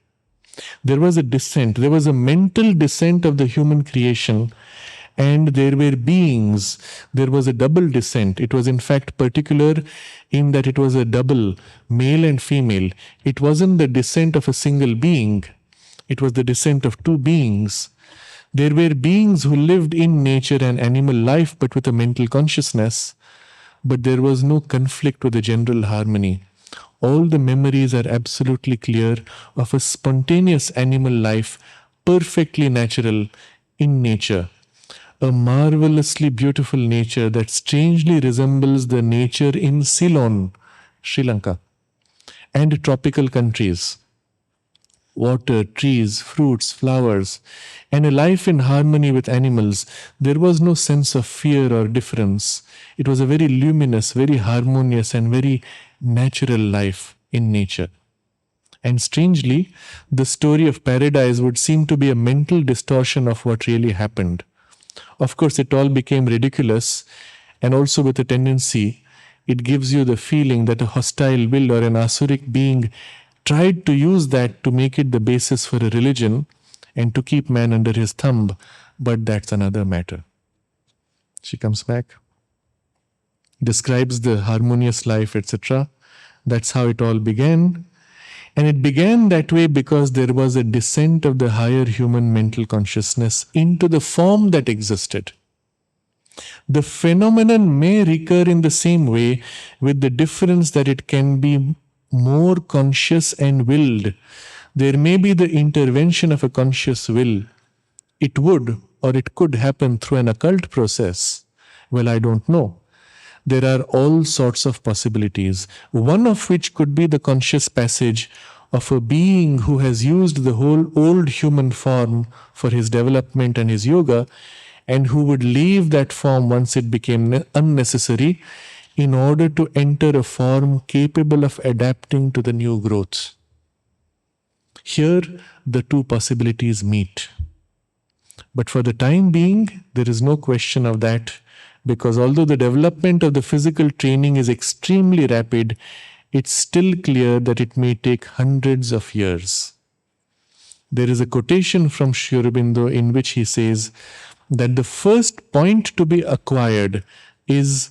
There was a descent, there was a mental descent of the human creation, and there were beings. There was a double descent. It was in fact particular in that it was a double, male and female. It wasn't the descent of a single being. It was the descent of two beings. There were beings who lived in nature and animal life but with a mental consciousness, but there was no conflict with the general harmony. All the memories are absolutely clear of a spontaneous animal life, perfectly natural in nature. A marvelously beautiful nature that strangely resembles the nature in Ceylon, Sri Lanka, and tropical countries. Water, trees, fruits, flowers, and a life in harmony with animals. There was no sense of fear or difference. It was a very luminous, very harmonious, and very natural life in nature. And strangely, the story of paradise would seem to be a mental distortion of what really happened. Of course, it all became ridiculous, and also with a tendency, it gives you the feeling that a hostile will or an asuric being tried to use that to make it the basis for a religion and to keep man under his thumb, but that's another matter. She comes back, describes the harmonious life, etc. That's how it all began. And it began that way because there was a descent of the higher human mental consciousness into the form that existed. The phenomenon may recur in the same way, with the difference that it can be more conscious and willed. There may be the intervention of a conscious will. It would or it could happen through an occult process. Well, I don't know. There are all sorts of possibilities, one of which could be the conscious passage of a being who has used the whole old human form for his development and his yoga, and who would leave that form once it became unnecessary in order to enter a form capable of adapting to the new growths. Here, the two possibilities meet. But for the time being, there is no question of that, because although the development of the physical training is extremely rapid, it's still clear that it may take hundreds of years. There is a quotation from Sri Aurobindo in which he says that the first point to be acquired is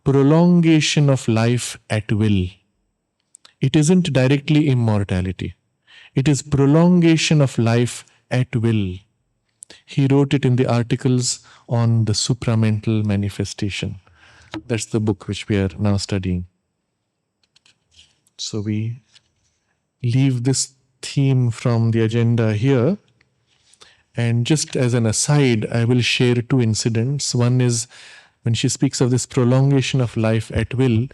prolongation of life at will. It isn't directly immortality. It is prolongation of life at will. He wrote it in the articles on the Supramental Manifestation. That's the book which we are now studying. So we leave this theme from the agenda here. And just as an aside, I will share two incidents. One is when she speaks of this prolongation of life at will,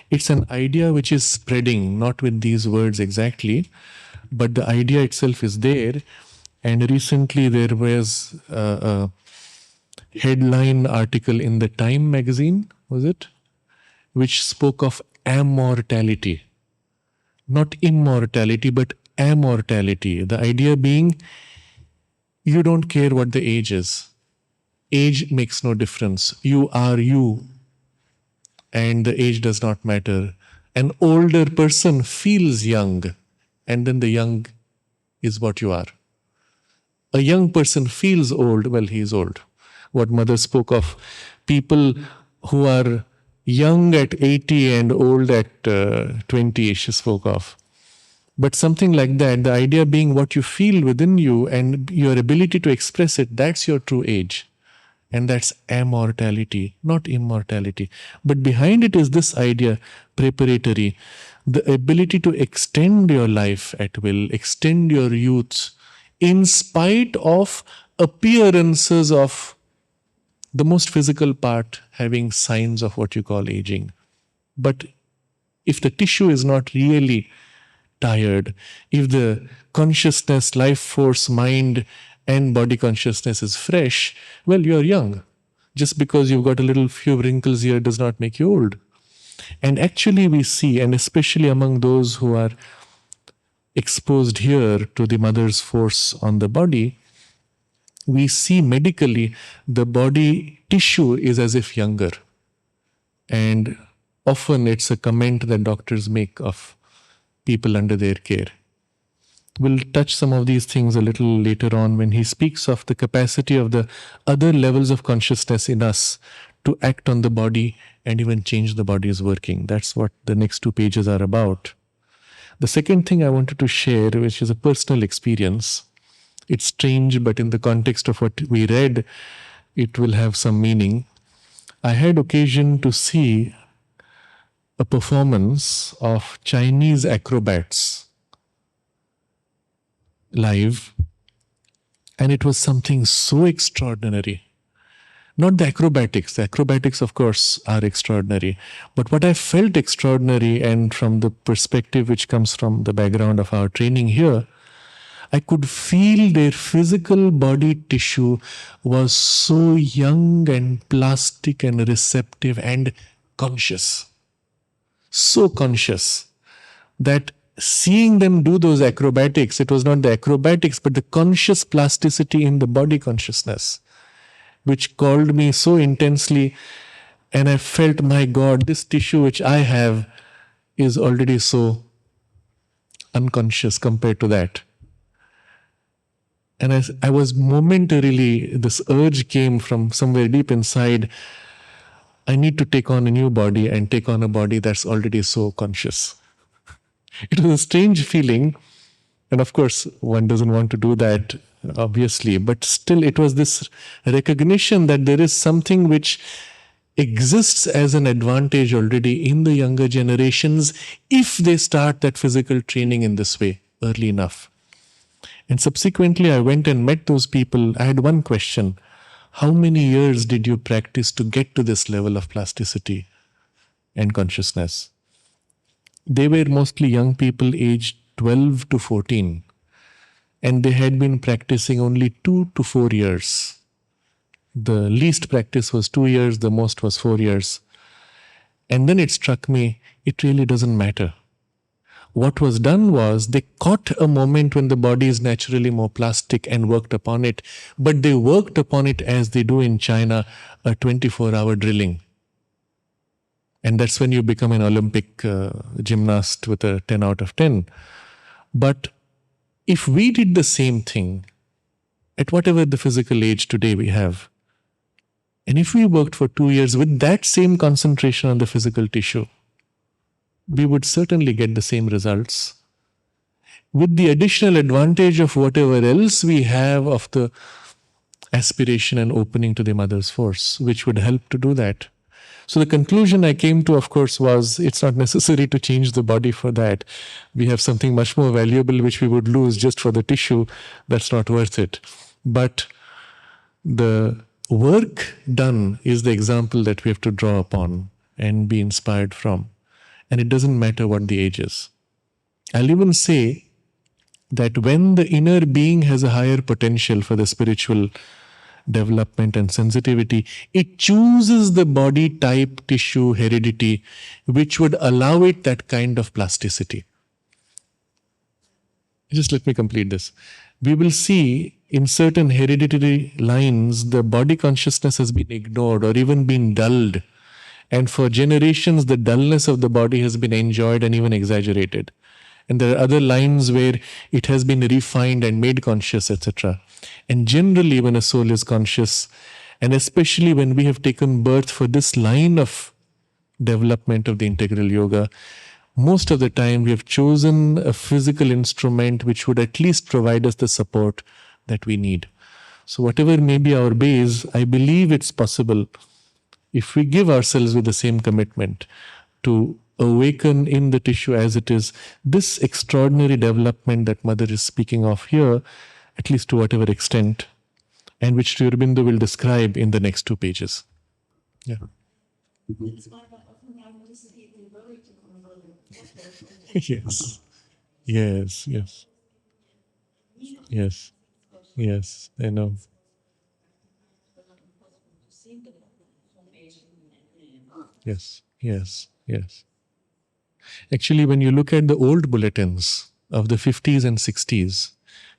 it's an idea which is spreading, not with these words exactly, but the idea itself is there. And recently there was a headline article in the Time magazine, was it? Which spoke of immortality. Not immortality, but immortality. The idea being you don't care what the age is. Age makes no difference. You are you, and the age does not matter. An older person feels young, and then the young is what you are. A young person feels old, well, he is old. What Mother spoke of, people who are young at 80 and old at 20, she spoke of. But something like that, the idea being what you feel within you and your ability to express it, that's your true age. And that's immortality, not immortality. But behind it is this idea, preparatory, the ability to extend your life at will, extend your youth, in spite of appearances of the most physical part having signs of what you call aging. But if the tissue is not really tired, if the consciousness, life force, mind, and body consciousness is fresh, well, you're young. Just because you've got a little few wrinkles here does not make you old. And actually, we see, and especially among those who are exposed here to the mother's force on the body, we see medically the body tissue is as if younger. And often it's a comment that doctors make of people under their care. We'll touch some of these things a little later on when he speaks of the capacity of the other levels of consciousness in us to act on the body and even change the body's working. That's what the next 2 pages are about. The second thing I wanted to share, which is a personal experience, it's strange, but in the context of what we read, it will have some meaning. I had occasion to see a performance of Chinese acrobats live, and it was something so extraordinary. Not the acrobatics of course are extraordinary, but what I felt extraordinary, and from the perspective which comes from the background of our training here, I could feel their physical body tissue was so young and plastic and receptive and conscious. So conscious that seeing them do those acrobatics, it was not the acrobatics, but the conscious plasticity in the body consciousness, which called me so intensely. And I felt, my God, this tissue which I have is already so unconscious compared to that. And I was momentarily, this urge came from somewhere deep inside, I need to take on a new body and take on a body that's already so conscious. It was a strange feeling. And of course, one doesn't want to do that, obviously. But still, it was this recognition that there is something which exists as an advantage already in the younger generations if they start that physical training in this way early enough. And subsequently, I went and met those people. I had one question. How many years did you practice to get to this level of plasticity and consciousness? They were mostly young people aged 12 to 14. And they had been practicing only 2 to 4 years. The least practice was 2 years, the most was 4 years. And then it struck me, it really doesn't matter. What was done was they caught a moment when the body is naturally more plastic and worked upon it, but they worked upon it as they do in China, a 24-hour drilling. And that's when you become an Olympic gymnast with a 10 out of 10. But if we did the same thing at whatever the physical age today we have, and if we worked for 2 years with that same concentration on the physical tissue, we would certainly get the same results, with the additional advantage of whatever else we have of the aspiration and opening to the mother's force, which would help to do that. So the conclusion I came to, of course, was it's not necessary to change the body for that. We have something much more valuable which we would lose just for the tissue. That's not worth it. But the work done is the example that we have to draw upon and be inspired from. And it doesn't matter what the age is. I'll even say that when the inner being has a higher potential for the spiritual development and sensitivity, it chooses the body type, tissue, heredity, which would allow it that kind of plasticity. Just let me complete this. We will see in certain hereditary lines, the body consciousness has been ignored or even been dulled. And for generations, the dullness of the body has been enjoyed and even exaggerated. And there are other lines where it has been refined and made conscious, etc. And generally, when a soul is conscious, and especially when we have taken birth for this line of development of the integral yoga, most of the time we have chosen a physical instrument which would at least provide us the support that we need. So whatever may be our base, I believe it's possible, if we give ourselves with the same commitment, to awaken in the tissue as it is, this extraordinary development that Mother is speaking of here, at least to whatever extent, and which Sri Aurobindo will describe in the next 2 pages. Yeah. Yes. Yes, yes. Yes. Yes, I know. Yes, yes, yes. Actually, when you look at the old bulletins of the 50s and 60s,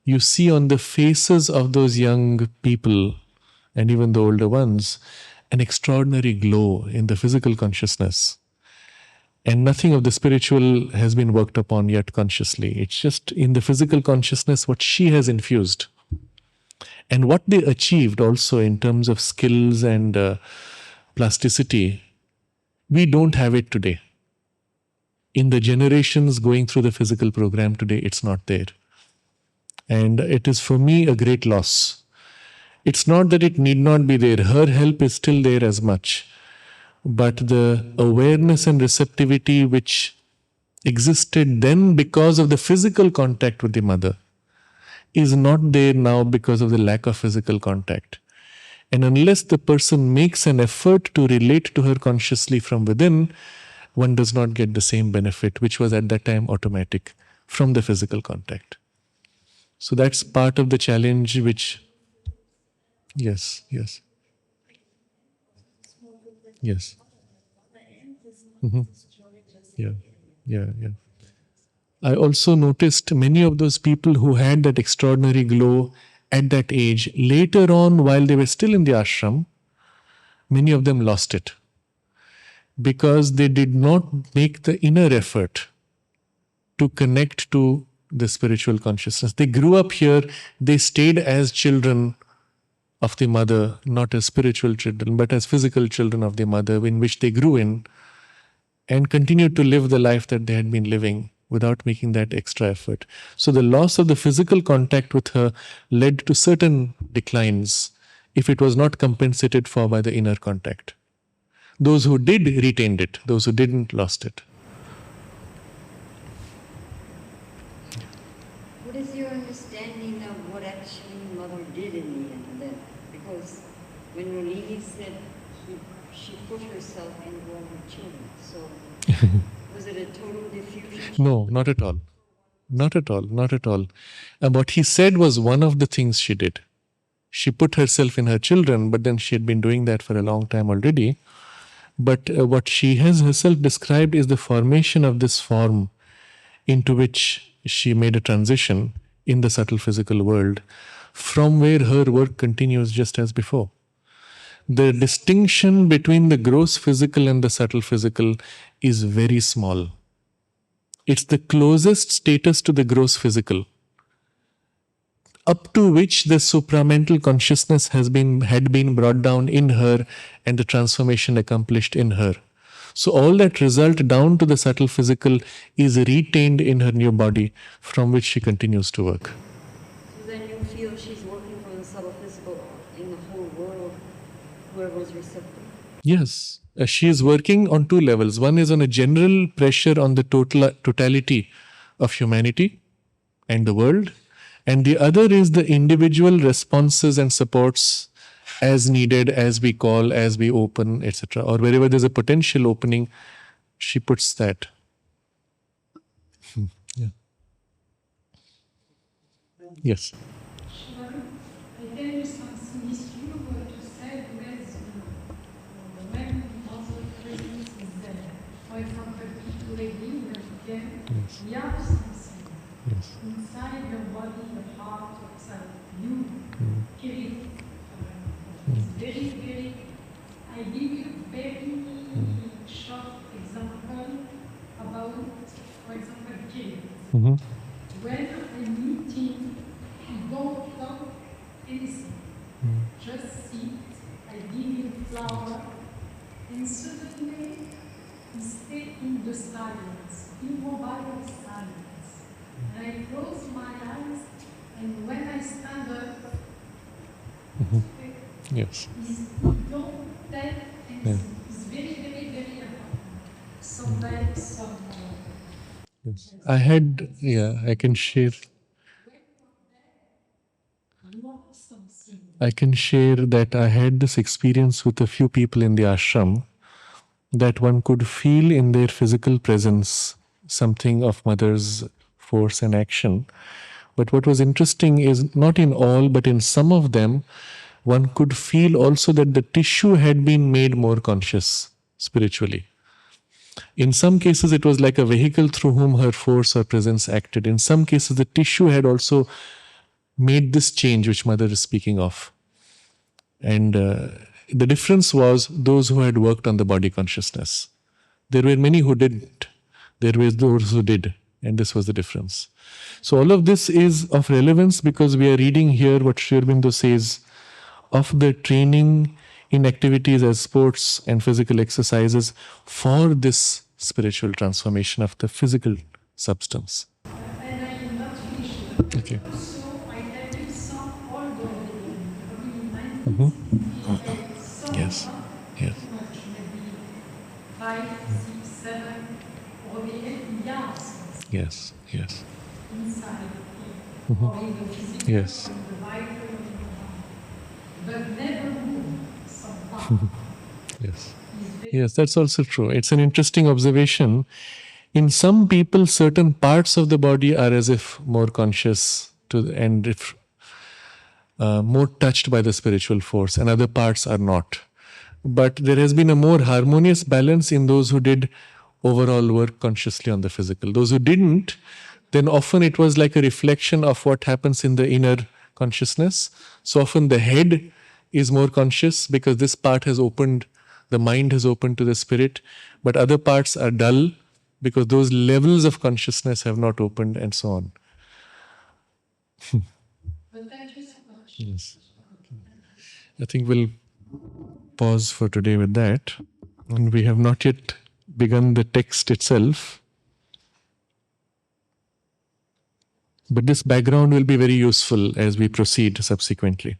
you see on the faces of those young people and even the older ones an extraordinary glow in the physical consciousness. And nothing of the spiritual has been worked upon yet consciously. It's just in the physical consciousness what she has infused. And what they achieved also in terms of skills and plasticity, we don't have it today. In the generations going through the physical program today, it's not there. And it is for me a great loss. It's not that it need not be there. Her help is still there as much. But the awareness and receptivity which existed then because of the physical contact with the mother is not there now because of the lack of physical contact. And unless the person makes an effort to relate to her consciously from within, one does not get the same benefit, which was at that time automatic from the physical contact. So that's part of the challenge which, yes, yes, yes. Mm-hmm. Yeah, yeah, yeah. I also noticed many of those people who had that extraordinary glow at that age, later on, while they were still in the ashram, many of them lost it because they did not make the inner effort to connect to the spiritual consciousness. They grew up here, they stayed as children of the mother, not as spiritual children, but as physical children of the mother, in which they grew in, and continued to live the life that they had been living without making that extra effort. So the loss of the physical contact with her led to certain declines if it was not compensated for by the inner contact. Those who did retained it, those who didn't lost it.
What is your understanding of what actually Mother did in the end then? Because when Ranade said she put herself in all her children, so was it a total diffusion?
No, not at all. Not at all. Not at all. And what he said was one of the things she did. She put herself in her children, but then she had been doing that for a long time already. But what she has herself described is the formation of this form into which she made a transition in the subtle physical world, from where her work continues just as before. The distinction between the gross physical and the subtle physical is very small. It's the closest status to the gross physical, up to which the supramental consciousness had been brought down in her and the transformation accomplished in her. So all that result down to the subtle physical is retained in her new body, from which she continues to work.
So then you feel she's working from the subtle physical in the whole world, whoever was receptive?
Yes, she is working on two levels. One is on a general pressure on the totality of humanity and the world, and the other is the individual responses and supports as needed, as we call, as we open, etc. Or wherever there's a potential opening, she puts that. Yeah. Yes.
I tell you something is true what you said when other presence is there. For example, people living again,
Yes.
we have something
Yes.
inside your body, your heart, outside you, kill it. It's very, very, I give you a very short example about, for example, killing.
Mm-hmm.
When I'm meeting, you don't talk anything. Just sit, I give you flower, and suddenly you stay in the silence, immobile silence. And I close my eyes, and when I stand up,
Yes.
you don't tell anything. It's very, very, very important. Somebody,
Yes. I can share. I can share that I had this experience with a few people in the ashram, that one could feel in their physical presence something of mother's force and action. But what was interesting is not in all, but in some of them, one could feel also that the tissue had been made more conscious spiritually. In some cases, it was like a vehicle through whom her force or presence acted. In some cases, the tissue had also made this change which mother is speaking of. And the difference was those who had worked on the body consciousness. There were many who didn't. There were those who did. And this was the difference. So all of this is of relevance because we are reading here what Sri Aurobindo says of the training in activities as sports and physical exercises for this spiritual transformation of the physical substance.
and I am not finished.
Okay.
So I tell you some older really
Mhm.
90s, some
Yes.
not
Yes.
too much, maybe 5, 6, 7, or maybe years
Yes. Yes.
inside here, or in the physical,
Yes.
or in the vital, or in the mind. But never move somehow.
Yes. Yes, that's also true. It's an interesting observation. In some people, certain parts of the body are as if more conscious and if, more touched by the spiritual force, and other parts are not. But there has been a more harmonious balance in those who did overall work consciously on the physical. Those who didn't, then often it was like a reflection of what happens in the inner consciousness. So often the head is more conscious because this part has opened, the mind has opened to the spirit, but other parts are dull because those levels of consciousness have not opened, and so on.
But thank you so much.
Yes. I think we'll pause for today with that. And we have not yet begun the text itself. But this background will be very useful as we proceed subsequently.